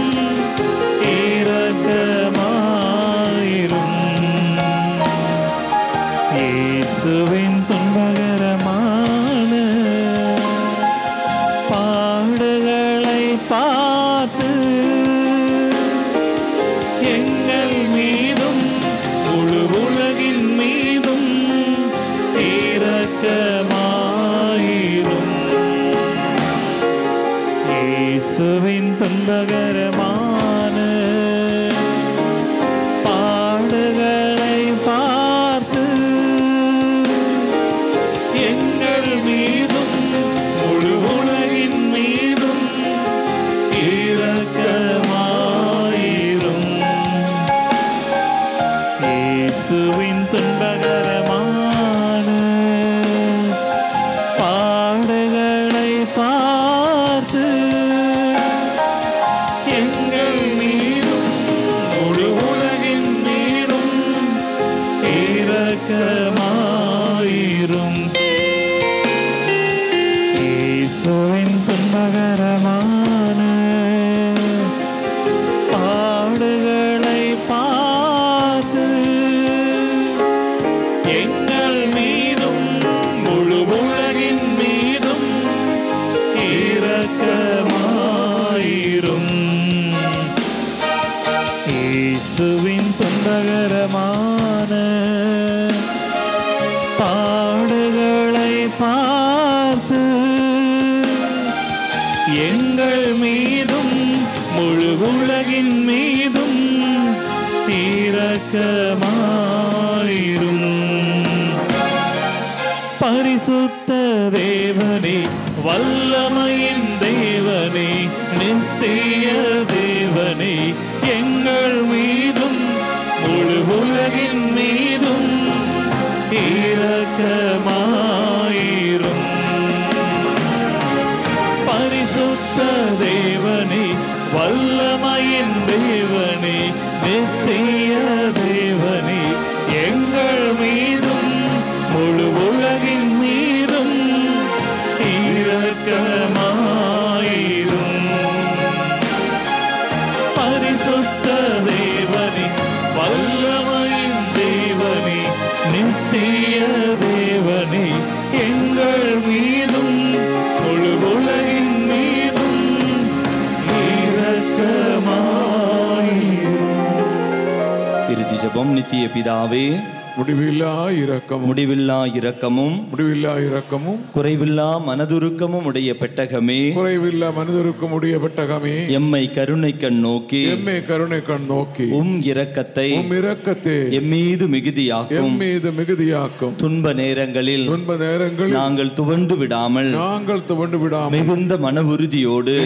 இரக்கமாயிரும். இயேசுவின் துன்பகரமான பாடுகளை பார்த்து எங்கள் மீதும் முழு உலகின் மீதும் இரக்கமாயிரும். இயேசுவின் துன்பகரமான பாடுகளை பார்த்து எங்கள் மீதும் முழு உலகின் மீதும் இரக்கமாயிரும். இயேசுவின் துன்பகரமான பாடுகளை பார்த்து எங்கள் மீதும் முழு உலகின் மீதும் இரக்கமாயிரும். இயேசுவின் துன்பகரமான பாடுகளை பார்த்து எங்கள் மீதும் முழு உலகின் மீதும் இரக்கமாயிரும். இயேசுவின் துன்பகரமான பாடுகளை பார்த்து எங்கள் மீதும் முழு உலகின் மீதும் இரக்கமாயிரும். பரிசுத்த தேவனே, வல்லமையின் தேவனே, நித்திய தேவனே, எங்கள் மீதும் முழு உலகின் மீதும் இரக்கமாயிரும். பரிசுத்த தேவனே, வல்லமையின் தேவனே, நித்திய தேவனே, எங்கள் மீதும் முழு உலகின் மீதும் இரக்கமாயிரும். பரிசுத்த தேவனே, வல்லமையின் தேவனே, நித்திய தேவனே, எங்கள் மீதும் முழு உலகின் மீதும் இரக்கமாயிரும். இறுதி ஜெபம். நித்திய பிதாவே, முடிவில்லா இரக்கமும் முடிவில்லா இரக்கமும் முடிவில்லா இரக்கமும் குறைவில்லா மனதுருக்கமும் உடைய பெட்டகமே, குறைவில்லா மனிதருக்கும் உடைய பெட்டகமே, எம்மை கருணை கண் நோக்கி எம்மை கருணை கண் நோக்கி இரக்கத்தை இரக்கத்தை எம்மீது மிகுதியாக்கும். எம்மீது மிகுதியாக்கும். துன்ப நேரங்களில் நாங்கள் துவண்டு விடாமல் மிகுந்த மன உறுதியோடு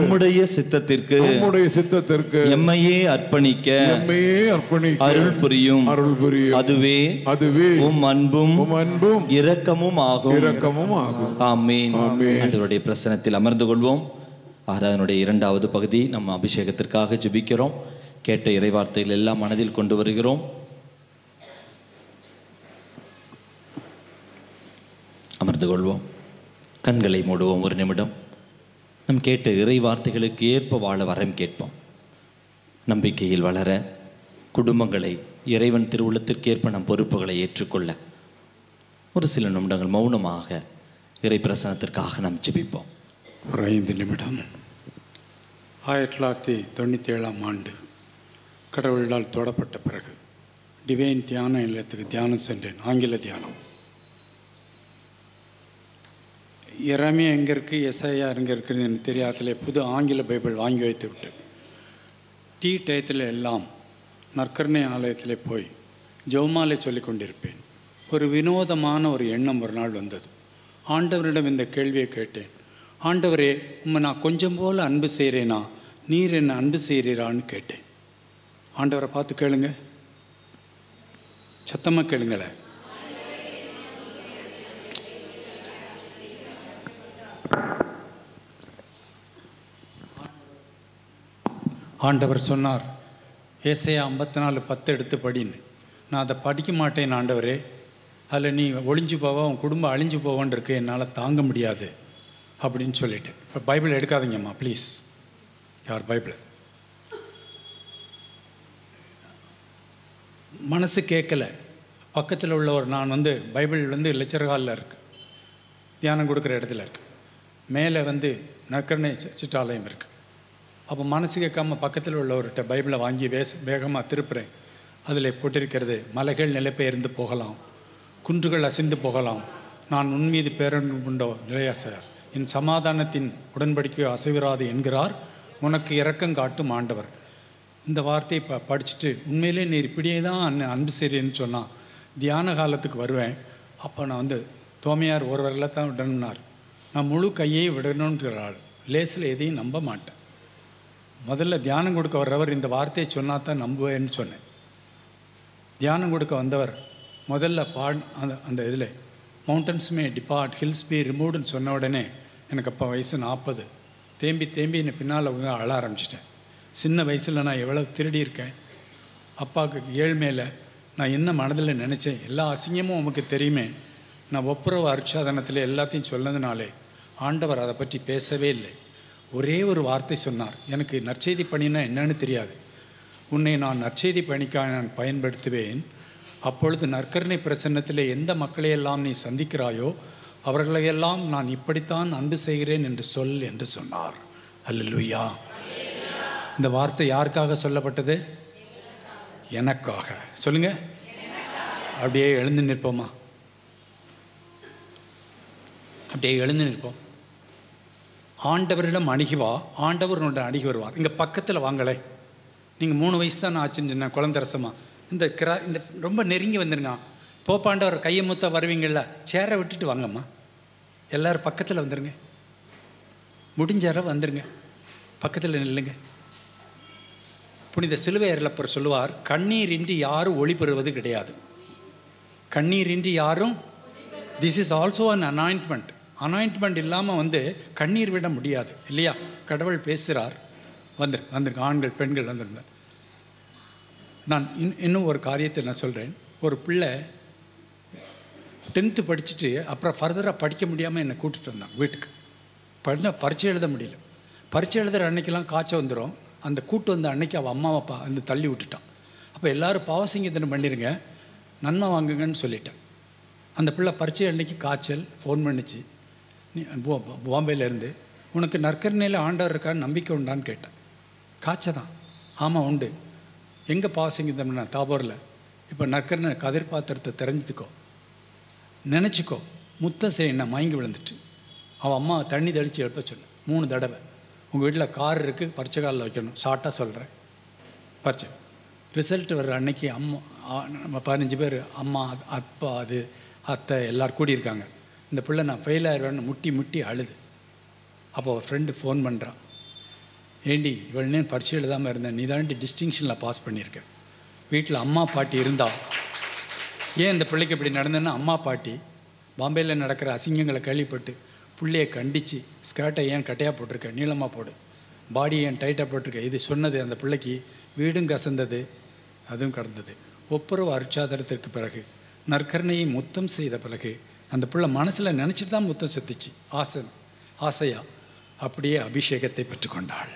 உம்முடைய சித்தத்திற்கு எம்மையே அர்ப்பணிக்க அருள் புரியும். அதுவே உம் அன்பும் இரக்கமும் ஆகும். ஆமென். ஆண்டவருடைய பிரசன்னத்தில் அமர்ந்து கொள்வோம். ஆராதனுடைய இரண்டாவது பகுதி நம்ம அபிஷேகத்திற்காக ஜெபிக்கிறோம். கேட்ட இறைவார்த்தைகள் எல்லாம் மனதில் கொண்டு வருகிறோம். அமர்ந்து கொள்வோம். கண்களை மூடுவோம். ஒரு நிமிடம் நம் கேட்ட இறைவார்த்தைகளுக்கு ஏற்ப வாழ வரம் கேட்போம். நம்பிக்கையில் வளர, குடும்பங்களை இறைவன் திருவுள்ளத்திற்கேற்ப நம் பொறுப்புகளை ஏற்றுக்கொள்ள ஒரு சில நிமிடங்கள் மௌனமாக இறை பிரசனத்திற்காக நாம் ஜெபிப்போம். ஒரு 5 நிமிடம். 1997ஆம் ஆண்டு கடவுளால் தொடப்பட்ட பிறகு டிவைன் தியான இல்லத்துக்கு தியானம் சென்றேன். ஆங்கில தியானம். எரேமியா எங்கே இருக்குது, எசாயா எங்கே இருக்குதுன்னு எனக்கு தெரியாதலே புது ஆங்கில பைபிள் வாங்கி வைத்து விட்டு டீ டயத்தில் எல்லாம் நற்கருணை ஆலயத்தில் போய் ஜெபமாலை சொல்லி கொண்டிருப்பேன். ஒரு வினோதமான ஒரு எண்ணம் ஒரு நாள் வந்தது. ஆண்டவரிடம் இந்த கேள்வியை கேட்டேன். ஆண்டவரே, உம்மை நான் கொஞ்சம் போல் அன்பு செய்கிறேனா, நீர் என்னை அன்பு செய்கிறீரான்னு கேட்டேன். ஆண்டவரை பார்த்து கேளுங்க, சத்தமாக கேளுங்களேன். ஆண்டவர் சொன்னார், ஏசாயா 54:10 எடுத்து படின்னு. நான் அதை படிக்க மாட்டேன் ஆண்டவரே, அதில் நீ ஒளிஞ்சு போவா, உன் குடும்பம் அழிஞ்சு போவான்னு இருக்கு, என்னால் தாங்க முடியாது அப்படின்னு சொல்லிட்டேன். இப்போ பைபிள் எடுக்காதீங்கம்மா ப்ளீஸ். யார் பைபிள் மனசு கேட்கலை. பக்கத்தில் உள்ளவர், நான் பைபிள் லெக்சர் ஹாலில் இருக்குது, தியானம் கொடுக்குற இடத்துல இருக்குது, மேலே நற்கருணை சிற்றாலயம் இருக்குது. அப்போ மனசு கேட்காமல் பக்கத்தில் உள்ளவர்கிட்ட பைபிளை வாங்கி வேகமாக திருப்புறேன். அதில் போட்டிருக்கிறது, மலைகள் நிலைபெயர்ந்து போகலாம், குன்றுகள் அசைந்து போகலாம், நான் உன்மீது பேரன்பு கொண்டோ நிலையாசார், என் சமாதானத்தின் உடன்படிக்கையோ அசைவிராது என்கிறார் உனக்கு இரக்கம் காட்டும் ஆண்டவர். இந்த வார்த்தையை படிச்சுட்டு உண்மையிலே நீர் இப்படியே தான் அன்பு செய்கிறேன்னு சொன்னால் தியான காலத்துக்கு வருவேன். அப்போ நான் தோமையார் ஒருவரில் தான் விடணும்னார். நான் முழு கையை விடணுன்றாள். லேசில் எதையும் நம்ப மாட்டேன். முதல்ல தியானம் கொடுக்க வர்றவர் இந்த வார்த்தையை சொன்னால் தான் நம்புவேன்னு சொன்னேன். தியானம் கொடுக்க வந்தவர் முதல்ல அந்த இதில் மவுண்டன்ஸ் மே டிபார்ட், ஹில்ஸ் பி ரிமூவ்டுன்னு சொன்ன உடனே எனக்கு அப்போ வயசு 40. தேம்பி என்னை பின்னால் அழ ஆரம்பிச்சிட்டேன். சின்ன வயசில் நான் எவ்வளோ திருடி இருக்கேன். அப்பாவுக்கு ஏழ்மையில் நான் என்ன மனதில் நினச்சேன், எல்லா அசிங்கமும் உமக்கு தெரியுமே. நான் ஒப்புரவு அருட்சாதனத்தில் எல்லாத்தையும் சொன்னதுனாலே ஆண்டவர் அதை பற்றி பேசவே இல்லை. ஒரே ஒரு வார்த்தை சொன்னார். எனக்கு நற்செய்தி பணினா என்னன்னு தெரியாது. உன்னை நான் நற்செய்தி பணிக்காக நான் பயன்படுத்துவேன். அப்பொழுது நற்கருணை பிரசன்னத்திலே எந்த மக்களையெல்லாம் நீ சந்திக்கிறாயோ அவர்களையெல்லாம் நான் இப்படித்தான் அன்பு செய்கிறேன் என்று சொல் என்று சொன்னார். அல்லேலூயா. இந்த வார்த்தை யாருக்காக சொல்லப்பட்டது? எனக்காக. சொல்லுங்க. அப்படியே எழுந்து நிற்போமா? அப்படியே எழுந்து நிற்போம். ஆண்டவரிடம் அணுகி வா, ஆண்டவர் உன்னுடைய அணுகி வருவார். இங்கே பக்கத்தில் வாங்களே. நீங்கள் 3 வயசு தான் ஆச்சுன்னு சொன்ன குழந்தரசமா இந்த ரொம்ப நெருங்கி வந்துருங்க. போப்பாண்டவர் கையை மூத்தா வருவீங்கள, சேரை விட்டுட்டு வாங்கம்மா. எல்லோரும் பக்கத்தில் வந்துடுங்க. முடிஞ்சார வந்துடுங்க, பக்கத்தில் நில்லுங்க. புனித சிலுவை அருளப்பர் சொல்லுவார், கண்ணீரின்றி யாரும் ஒளி பெறுவது கிடையாது. கண்ணீரின்றி யாரும், திஸ் இஸ் ஆல்சோ அன் அனாயின்ட்மெண்ட். அனாயின்ட்மெண்ட் இல்லாமல் கண்ணீர் விட முடியாது இல்லையா? கடவுள் பேசுகிறார். வந்துருங்க ஆண்கள் பெண்கள் வந்துருங்க. நான் இன்னும் ஒரு காரியத்தை நான் சொல்கிறேன். ஒரு பிள்ளை 10th படிச்சுட்டு அப்புறம் ஃபர்தராக படிக்க முடியாமல் என்னை கூட்டிகிட்டு வந்தாங்க வீட்டுக்கு. பரீட்சை எழுத முடியல. பரீட்சை எழுதுகிற அன்னைக்கெல்லாம் காய்ச்சல் வந்துடும். அந்த கூட்டு வந்த அன்னைக்கு அவள் அம்மாவை தள்ளி விட்டுட்டான். அப்போ எல்லோரும் பாவசங்கீதனம் பண்ணிடுங்க, நன்மை வாங்குங்கன்னு சொல்லிட்டேன். அந்த பிள்ளை பரீட்சை அன்னைக்கு காய்ச்சல் ஃபோன் பண்ணிச்சு. நீ பாம்பேலேருந்து, உனக்கு நற்கருணையில் ஆண்டவர் இருக்கான்னு நம்பிக்கை உண்டான்னு கேட்டேன். காய்ச்சல் தான். ஆமாம் உண்டு. எங்கே பாவசங்கீதம்னா தாபூரில். இப்போ நற்கருணை கதிர் பாத்திரத்தை தெரிஞ்சுக்கோ, நினச்சிக்கோ, முத்தம் செய்யணும். மயங்கி விழுந்துட்டு அவள் அம்மா தண்ணி தெளித்து எழுப்ப சொன்னேன் 3 தடவை. உங்கள் வீட்டில் கார் இருக்குது, பரிச்சை காலில் வைக்கணும். ஷார்ட்டாக சொல்கிறேன். பரிச்சை ரிசல்ட் வர்ற அன்னைக்கு அம்மா நம்ம 15 பேர், அம்மா அப்பா அது அத்தை எல்லோரும் கூடியிருக்காங்க. இந்த பிள்ளை நான் ஃபெயில் ஆயிடுவேன்னு முட்டி முட்டி அழுது. அப்போ அவள் ஃப்ரெண்டு ஃபோன் பண்ணுறான், ஏண்டி இவ்வளோ நேரம் பரிச்சை எழுதாமல் இருந்தேன், நீ தாண்டி டிஸ்டிங்ஷனில் பாஸ் பண்ணியிருக்கேன். வீட்டில் அம்மா பாட்டி இருந்தால் ஏன் இந்த பிள்ளைக்கு இப்படி நடந்தேன்னா, அம்மா பாட்டி பாம்பேயில் நடக்கிற அசிங்கங்களை கேள்விப்பட்டு பிள்ளையை கண்டித்து, ஸ்கர்ட்டை ஏன் கட்டையாக போட்டிருக்க, நீளமாக போடு, பாடியை ஏன் டைட்டாக போட்டிருக்க, இது சொன்னது அந்த பிள்ளைக்கு வீடும் கசந்தது, அதுவும் கடந்தது. ஒப்புரவு அருட்சாதனத்திற்கு பிறகு நற்கருணையை முத்தம் செய்த பிறகு அந்த பிள்ளை மனசில் நினச்சிட்டு தான் முத்தம் செத்துச்சு. ஆசையா அப்படியே அபிஷேகத்தை பெற்றுக்கொண்டாள்.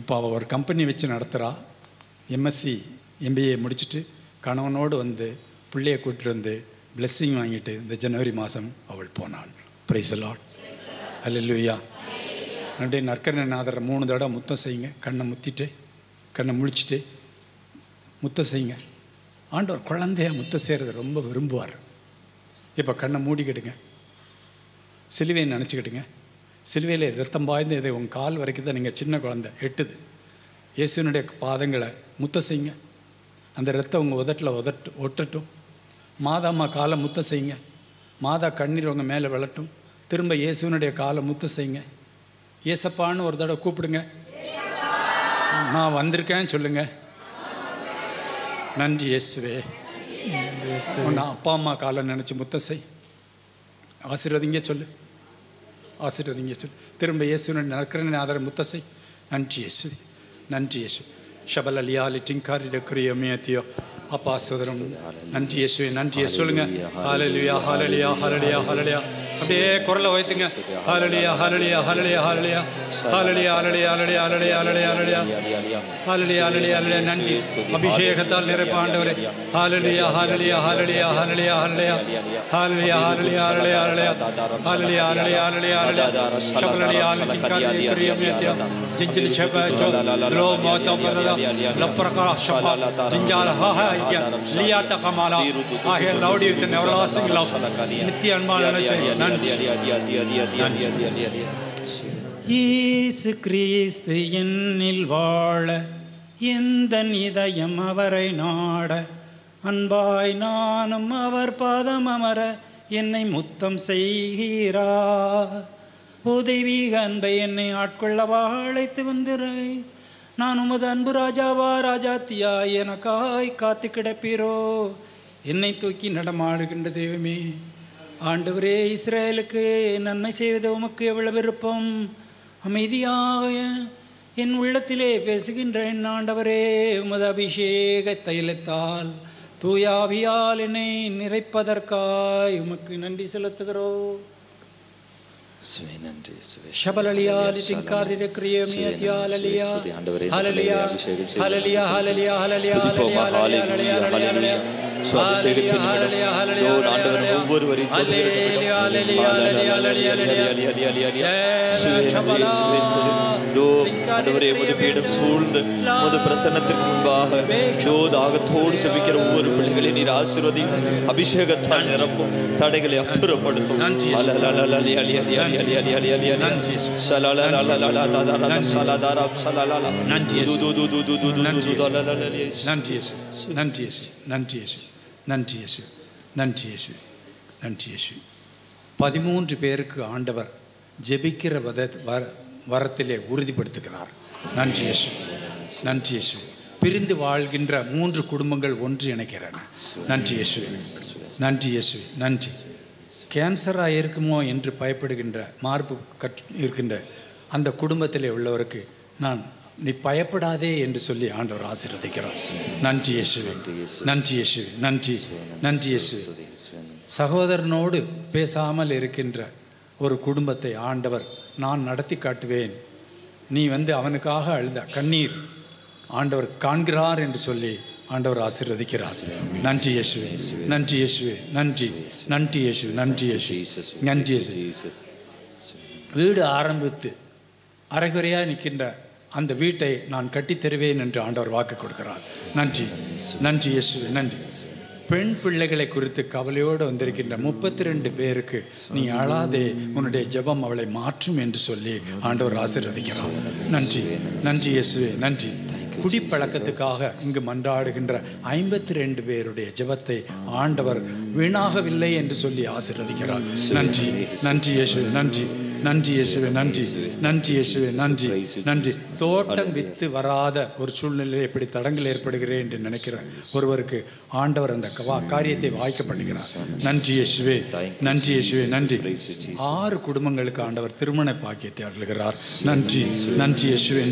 இப்போ அவள் ஒரு கம்பெனி வச்சு நடத்துகிறா. எம்எஸ்சி MBA முடிச்சுட்டு கணவனோடு பிள்ளையை கூட்டிட்டு பிளெஸ்ஸிங் வாங்கிட்டு இந்த ஜனவரி மாதம் அவள் போனாள். Praise the lord. அல்லேலூயா. அப்படியே நற்கருணைநாதரை 3 தடவை முத்தம் செய்யுங்க. கண்ணை முழிச்சிட்டு முத்தம் செய்யுங்க. ஆண்டவர் குழந்தைய முத்தம் செய்கிறத ரொம்ப விரும்புவார். இப்போ கண்ணை மூடிக்கிடுங்க. சிலுவையை நினச்சிக்கிட்டுங்க. சிலுவையில் ரத்தம் பாய்ந்து உங்கள் கால் வரைக்கும் தான் நீங்கள் சின்ன குழந்தை எட்டுது. இயேசுனுடைய பாதங்களை முத்தம் செய்யுங்க. அந்த ரத்தம் உங்கள் உதட்டில் ஒட்டட்டும். மாதாம்மா காலை முத்தம் செய்யுங்க. மாதா கண்ணீர் உங்கள் மேலே விழட்டும். திரும்ப இயேசுனுடைய காலை முத்தம் செய்யுங்க. ஏசப்பான்னு ஒரு தடவை கூப்பிடுங்க. நான் வந்திருக்கேன்னு சொல்லுங்க. நன்றி இயேசுவே. உன்னை அப்பா அம்மா காலை நினச்சி முத்தம் செய். ஆசீர்வதிங்க சொல்லு. ஆசீர்வதிங்க சொல்லு. திரும்ப இயேசுனுடைய நற்கருணைநாதரை முத்தம் செய். நன்றி இயேசு, நன்றி இயேசு. ஷபல் அலியாலி டிங்காரி டக்குரிய மேத்தியோ அப்பா சோதரம். நன்றி இயேசுவே, நன்றி இயேசு சொல்லுங்க. ஹல்லேலூயா ஹல்லேலூயா ஹல்லேலூயா ஹல்லேலூயா. அப்படியே குரலை வைத்துங்க. ஹல்லேலூயா ஹல்லேலூயா ஹல்லேலூயா ஹல்லேலூயா ஹல்லேலூயா ஹல்லேலூயா ஹல்லேலூயா ஹல்லேலூயா ஹல்லேலூயா ஹல்லேலூயா ஹல்லேலூயா ஹல்லேலூயா. நன்றி அபிஷேகத்தால் நிரப்ப ஆண்டவரே. ஹல்லேலூயா ஹல்லேலூயா ஹல்லேலூயா ஹல்லேலூயா ஹல்லேலூயா ஹல்லேலூயா ஹல்லேலூயா ஹல்லேலூயா ஹல்லேலூயா ஹல்லேலூயா ஹல்லேலூயா ஹல்லேலூயா ஹல்லேலூயா. ஷபலலியா டிங்காரி டக்குரிய மேத்தியோ ஜிஞ்சிலி ஷப ஜோ லோ மோதோ பரதா லப்ரகா ஷப ஜிஞ்சால ஹா லியா தகமாலா ஆகிய லவுடி வித் எவர்லாஸ்டிங் லவ். நித்திய அன்பான இயேசு கிறிஸ்து என்னில் வாழ எந்த இதயம் அவரை நாட, அன்பாய் நானும் அவர் பாதம் அமர என்னை முத்தம் செய்கிறார். உதவிக அன்பை என்னை ஆட்கொள்ளவா அழைத்து வந்திரை. நான் உமது அன்பு ராஜாவா ராஜாத்தியா எனக்காய் காத்து கிடப்பீரோ. என்னை தூக்கி நடமாடுகின்ற தெய்வமே ஆண்டவரே, இஸ்ரேலுக்கு நன்மை செய்வது உமக்கு எவ்வளவு விருப்பம். அமைதியாக என் உள்ளத்திலே பேசுகின்ற என் ஆண்டவரே, உமது அபிஷேக தைலத்தால் தூயாவியால் என்னை நிறைப்பதற்காய் உமக்கு நன்றி செலுத்துகிறோம். ஷபலலியா லிதிங்காரிர கிரியமியத்யா லலியா ஹalleluya ஹalleluya ஹalleluya ஹalleluya ஹalleluya ஹalleluya சுவாபிஷேகத்தின் ஆண்டவர் ஒவ்வொருவரையும் ஆண்டவரே உமது பீடம் சூழ்ந்து உமது பிரசன்னத்திற்கு முன்பாக தாகத்தோடு செபிக்கிற ஒவ்வொரு பிள்ளைகளை நீர் ஆசீர்வதியும். அபிஷேகத்தால் நிரப்பும், தடைகளை அப்புறப்படுத்தும். நன்றி. 13 பேருக்கு ஆண்டவர் ஜெபிக்கிற வரத்திலே உறுதிப்படுத்துகிறார். நன்றி இயேசு. பிரிந்து வாழ்கின்ற 3 குடும்பங்கள் ஒன்று இணைக்கிறன. நன்றி இயேசு. நன்றி. கேன்சராக இருக்குமோ என்று பயப்படுகின்ற மார்பு இருக்கின்ற அந்த குடும்பத்தில் உள்ளவருக்கு நீ பயப்படாதே என்று சொல்லி ஆண்டவர் ஆசீர்வதிக்கிறார். நன்றி இயேசுவே. சகோதரனோடு பேசாமல் இருக்கின்ற ஒரு குடும்பத்தை ஆண்டவர் நான் நடத்தி காட்டுவேன், நீ அவனுக்காக அழுத கண்ணீர் ஆண்டவர் காண்கிறார் என்று சொல்லி ஆண்டவர் ஆசீர்வதிக்கிறார். நன்றி இயேசுவே. வீடு ஆரம்பித்து அரைகுறையாக நிற்கின்ற அந்த வீட்டை நான் கட்டித் தருவேன் என்று ஆண்டவர் வாக்கு கொடுக்கிறார். நன்றி இயேசுவே. பெண் பிள்ளைகளை குறித்து கவலையோடு வந்திருக்கின்ற 32 பேருக்கு நீ அழாதே, உன்னுடைய ஜெபம் அவளை மாற்றும் என்று சொல்லி ஆண்டவர் ஆசீர்வதிக்கிறார். நன்றி இயேசுவே. குடிப்பழக்கத்துக்காக இங்கு மன்றாடுகின்ற 52 பேருடைய ஜெபத்தை ஆண்டவர் வீணாகவில்லை என்று சொல்லி ஆசீர்வதிக்கிறார். நன்றி இயேசுவே. தோட்டம் வித்து வராத ஒரு சூழ்நிலையில் எப்படி தடங்கள் ஏற்படுகிறேன் என்று நினைக்கிற ஒருவருக்கு ஆண்டவர் அந்த காரியத்தை வாய்க்க பண்ணுகிறார். நன்றி இயேசுவே. 6 குடும்பங்களுக்கு ஆண்டவர் திருமண பாக்கியத்தை அருளுகிறார். நன்றி இயேசுவே.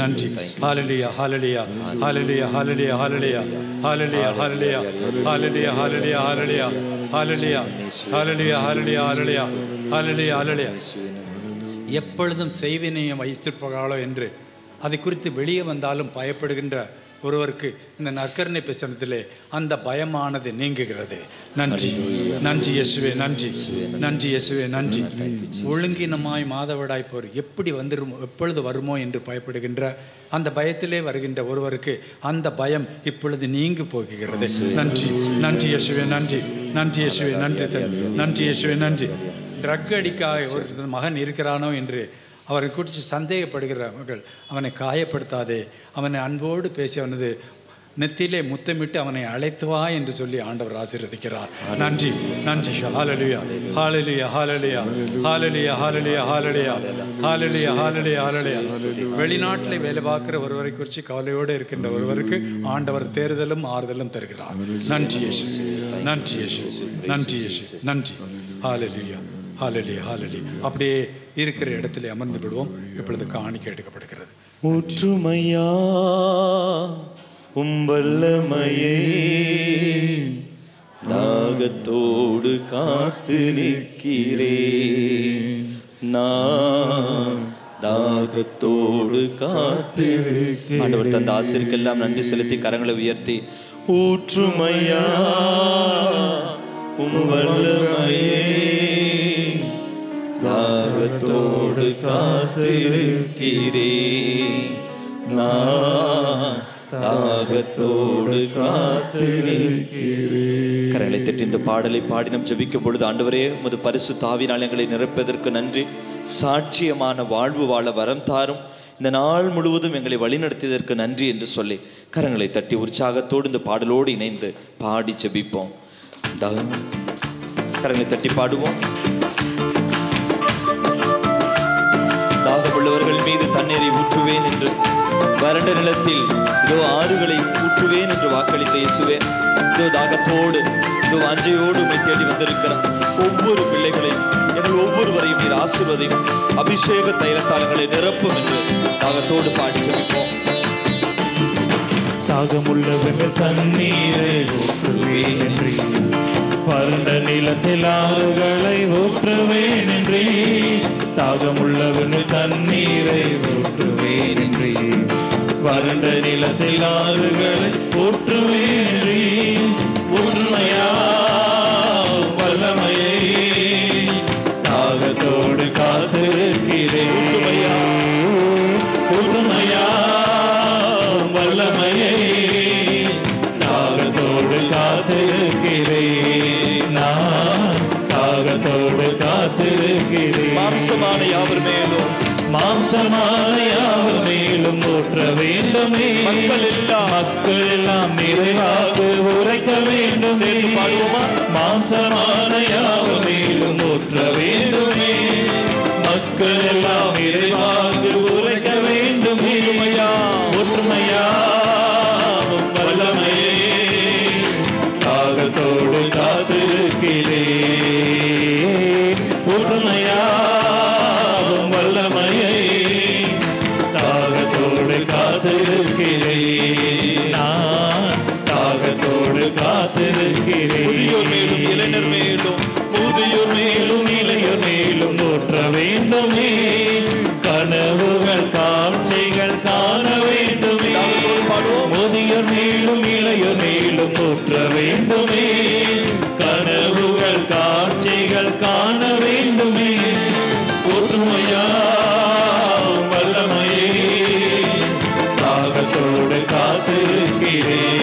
ஹalleluya. எப்பொழுதும் செய்வினையை வைத்திருப்பார்களோ என்று அதை குறித்து வெளியே வந்தாலும் பயப்படுகின்ற ஒருவருக்கு இந்த நற்கருணை பிரசனத்திலே அந்த பயமானது நீங்குகிறது. நன்றி இயேசுவே. ஒழுங்கினமாய் மாதவிடாய் போர் எப்படி எப்பொழுது வருமோ என்று பயப்படுகின்ற அந்த பயத்திலே வருகின்ற ஒருவருக்கு அந்த பயம் இப்பொழுது நீங்கி போகிறது. நன்றி இயேசுவே. ட்ரக் அடிக்காக ஒரு மகன் இருக்கிறானோ என்று அவரை குறித்து சந்தேகப்படுகிறவர்கள் அவனை காயப்படுத்தாதே, அவனை அன்போடு பேசி அவனது நெத்தியிலே முத்தமிட்டு அவனை அழைத்து வா என்று சொல்லி ஆண்டவர் ஆசீர்வதிக்கிறார். நன்றி. வெளிநாட்டில் வேலை பார்க்கிற ஒருவரை குறித்து கவலையோடு இருக்கின்ற ஒருவருக்கு ஆண்டவர் தேறுதலும் ஆறுதலும் தருகிறார். நன்றி. அப்படியே இருக்கிற இடத்துல அமர்ந்து விடுவோம். இப்பொழுது காணிக்கை எடுக்கப்படுகிறது. ஊற்றுமையா உம்பல்லமையே, தாகத்தோடு காத்து நிற்கிறேன் நான், தாகத்தோடு காத்து. ஆண்டவர் தந்த ஆசிரியருக்கெல்லாம் நன்றி செலுத்தி கரங்களை உயர்த்தி ஊற்றுமையா உம்பல்லமையே, தாகத்தோடு காத்திருக்கிறேன் நான், தாகத்தோடு காத்திருக்கிறேன். கரங்களை தட்டி இந்த பாடலை பாடி நாம் ஜெபிக்கும் பொழுது ஆண்டவரே உமது பரிசுத்த ஆவியினால் எங்களை நிரப்பதற்கு நன்றி. சாட்சியமான வாழ்வு வாழ வரம் தாரும். இந்த நாள் முழுவதும் எங்களை வழிநடத்தியதற்கு நன்றி என்று சொல்லி கரங்களை தட்டி உற்சாகத்தோடு இந்த பாடலோடு இணைந்து பாடி ஜெபிப்போம். கரங்களை தட்டி பாடுவோம். தாகமுள்ளவர்கள் மீது தண்ணீரை ஊற்றுவேன் என்று, வறண்ட நிலத்தில் இதோ ஆறுகளை ஊற்றுவேன் என்று வாக்களித்த இயேசுவே, இதோ தாகத்தோடு இதோ வாஞ்சையோடு உம்மை தேடி வந்திருக்கிறார் ஒவ்வொரு பிள்ளைகளையும் எங்கள் ஒவ்வொருவரையும் நீர் ஆசீர்வதியும், அபிஷேக தைலத்தாளங்களை நிரப்பும் என்று தாகத்தோடு பாடி ஜெபிப்போம். தாகமுள்ளவர்கள் தண்ணீரை ஊற்றுவேன் என்றே, வறண்ட நிலத்தில் ஆறுகளை ஊற்றுவேன் என்றே, தாகமுள்ளவர்கள் தண்ணீரை ஊற்றுவேன் என்றே, வறண்ட நிலத்தில் ஆறுகளை ஊற்றுவேன் என்றே. உண்மையா வல்லமையை தாகத்தோடு காத்திருக்கிறேன். உண்மையா வல்லமையை தாகத்தோடு காத்திருக்கிறேன். நான் தாகத்தோடு காத்திருக்கிறேன். மாம்சமான யாவர் மேலும் ஊற்ற வேண்டுமே. மக்கள் எல்லாம் நிறைவாக உரைக்க வேண்டுமே. மாம்சமான யாவர் மேலும் ஊற்ற வேண்டுமே. மக்கள் எல்லாம் நிறைவாக உரைக்க வேண்டுமே. ஒற்றுமையாவும் வல்லமையே தாகத்தோடு காத்திருக்கிறேன். ஒற்றுமையாவும் வல்லமையை தாகத்தோடு காத்திருக்கிறேன். நான் தாகத்தோடு காத்திருக்கிறேன். முதியோர் மேலும் இளைஞர் மேலும், முதியோர் மேலும் இளைஞர் மேலும் ஊற்ற வேண்டுமே. கனவுகள் காட்சிகள் காண வேண்டுமே. முதியோர் மேலும் இளையோர் மேலும் ஊற்ற வேண்டுமே. கனவுகள் காட்சிகள் காண வேண்டுமே. ஒற்றுமையா வல்லமையே தாகத்தோடு காத்திருக்கிறேன்.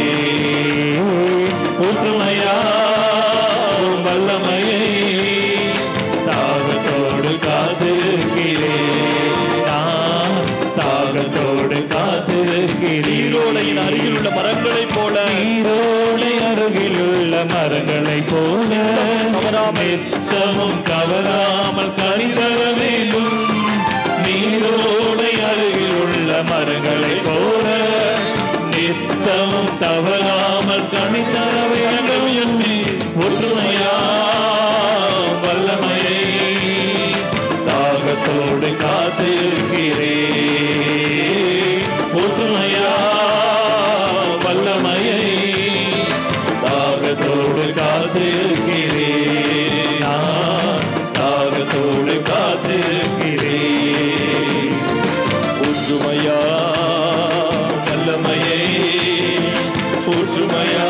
ஒற்றுமையா வல்லமையை தாகத்தோடு காத்திருக்கிறேன். நான் தாகத்தோடு காத்திருக்கிறேன். நீரோடையின் அருகில் உள்ள மரங்களைப் போல, நீரோடை அருகில் உள்ள மரங்களைப் போல நித்தமும் தவறாமல் கனி தர வேண்டும். நீரோடை அருகில் உள்ள மரங்களைப் போல நித்தமும் தவறாமல் கனி தர வேண்டும். ஒற்றுமையா வல்லமையை தாகத்தோடு காத்திருக்கிறேன். ஒற்றுமையா வல்லமையை தாகத்தோடு காத்திருக்கிறேன். நான் தாகத்தோடு காத்திருக்கிறேன். ஒற்றுமையா வல்லமையை, ஒற்றுமையா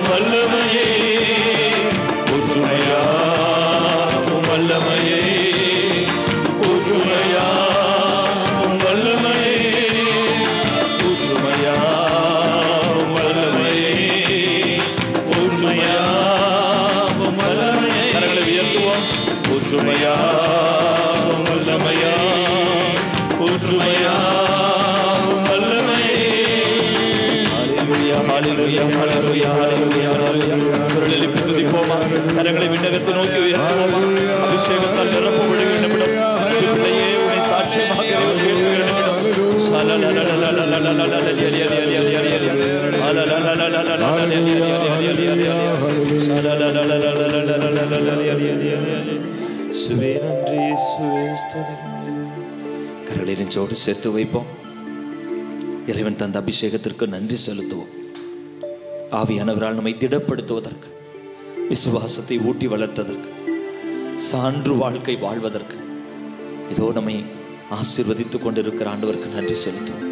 வல்லமையை, ஒற்றுமையா வல்லமையை, ஒற்றுமையா வல்லமையை, ஒற்றுமையா வல்லமையை, ஒற்றுமையா வல்லமையை. கரங்களை உயர்த்துவோம். ஒற்றுமையா வல்லமையா, ஒற்றுமையா வல்லமையை. ஹல்லேலூயா ஹல்லேலூயா ஹல்லேலூயா ஹல்லேலூயா ஹல்லேலூயா. குரல் எழுப்பி துதிப்போமா. கரங்களை விண்ணகத்தை நோக்கி உயர்த்துவோமா. அபிஷேகத்தால் நிரப்ப விடுகிற நிமிடம். பிள்ளையே உன்னை சாட்சியமாக உயர்த்துகிற நிமிடம். கரங்களை நெஞ்சோடு சேர்த்து வைப்போம். இறைவன் தந்த அபிஷேகத்திற்கு நன்றி செலுத்துவோம். ஆவியானவரால் நம்மை திடப்படுத்துவதற்கு, விசுவாசத்தை ஊட்டி வளர்த்ததற்கு, சான்று வாழ்க்கை வாழ்வதற்கு, இதோ நம்மை ஆசீர்வதித்துக் கொண்டிருக்கிற ஆண்டவருக்கு நன்றி செலுத்துவோம்.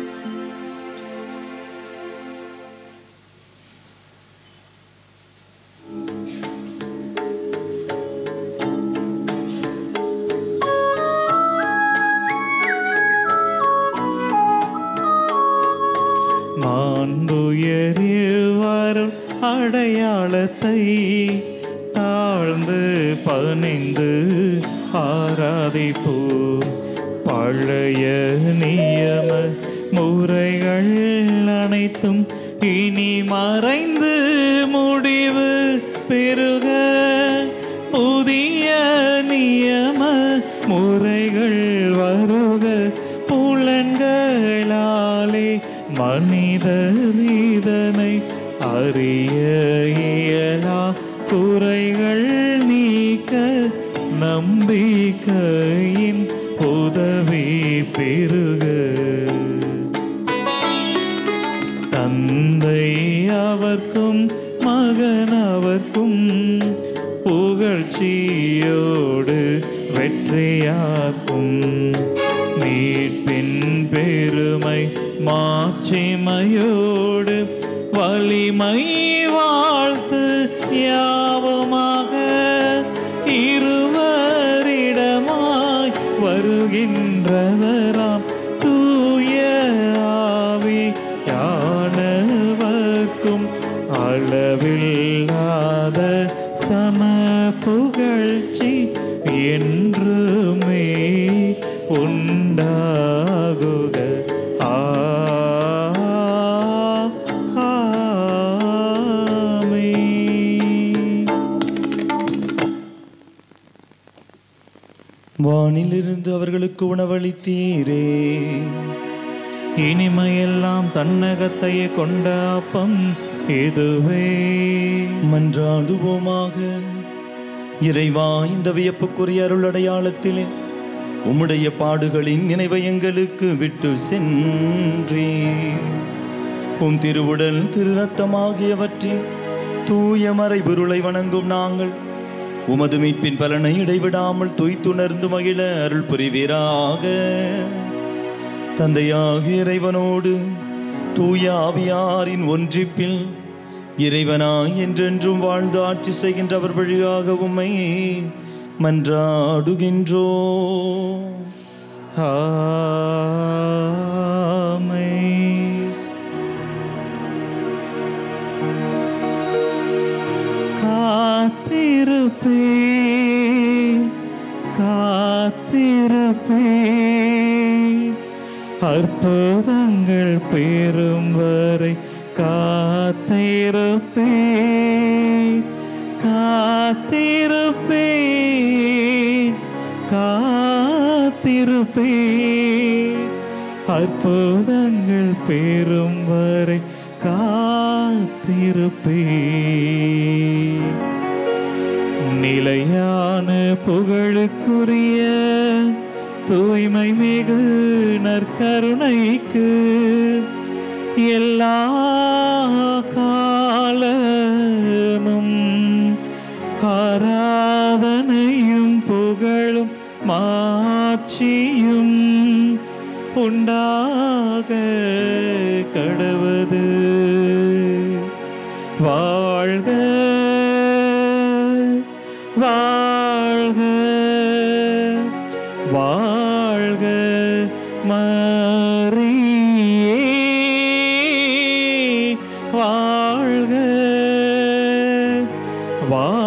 மாண்புயரிவரும் அடையாளத்தை தாழ்ந்து பணிந்து ஆராதிப்போ. பழைய நியம முறைகள் அனைத்தும் இனி மறைந்து முடிவு பெருக. புதிய நியம முறைகள் வருக. புலன்களாலே மனிதர் இதனை அறிய இயலா. குறைகள் நீக்க நம்பிக்கையின் உதவி பெருக. தந்தை அவர்க்கும் மகன் அவர்க்கும் புகழ்ச்சியோடு வெற்றியாக்கும். மீட்பின் பெருமை மாட்சிமையோடு வலிமை வாழ்த்து யாவுமாக இருவரிடமாய் வருகின்றவராம் தூய ஆவியானவர்க்கும் அளவில்லாத சம புகழ்ச்சி என்றுமே உண்டாகுக. வானிலிருந்து அவர்களுக்கு உணவளித்தீரே. இனிமையெல்லாம் தன்னகத்தையே கொண்ட அப்பம் இதுவே. மன்றாடுவோமாக. இறைவா, இந்த வியப்புக்குரிய அருள் அடையாளத்திலே உம்முடைய பாடுகளின் நினைவை எங்களுக்கு விட்டு சென்றே. உம் திருவுடல் திரு ரத்தமாகியவற்றின் தூய மறைபொருளை வணங்கும் நாங்கள் உமது மீட்பின் பலனை இடைவிடாமல் துய்த்துணர்ந்து மகிழ அருள் புரிவீராக. தந்தையாகிய இறைவனோடு தூய ஆவியாரின் ஒன்றிப்பில் இறைவனாய் என்றென்றும் வாழ்ந்து ஆட்சி செய்கின்றவர் வழியாக உம்மை மன்றாடுகின்றோ. காத்திருப்பேன் அற்புதங்கள் பெறும் வரை காத்திருப்பேன் அற்புதங்கள் பெறும் வரை காத்திருப்பேன். நிலையான புகழுக்குரிய தூய்மை மிகு நற்கருணைக்கு எல்லா காலமும் ஆராதனையும் புகழும் மாட்சியும் உண்டாக கடவது. வாழ்க வாழ்க வாழ்க மரியே வாழ்க வாழ்க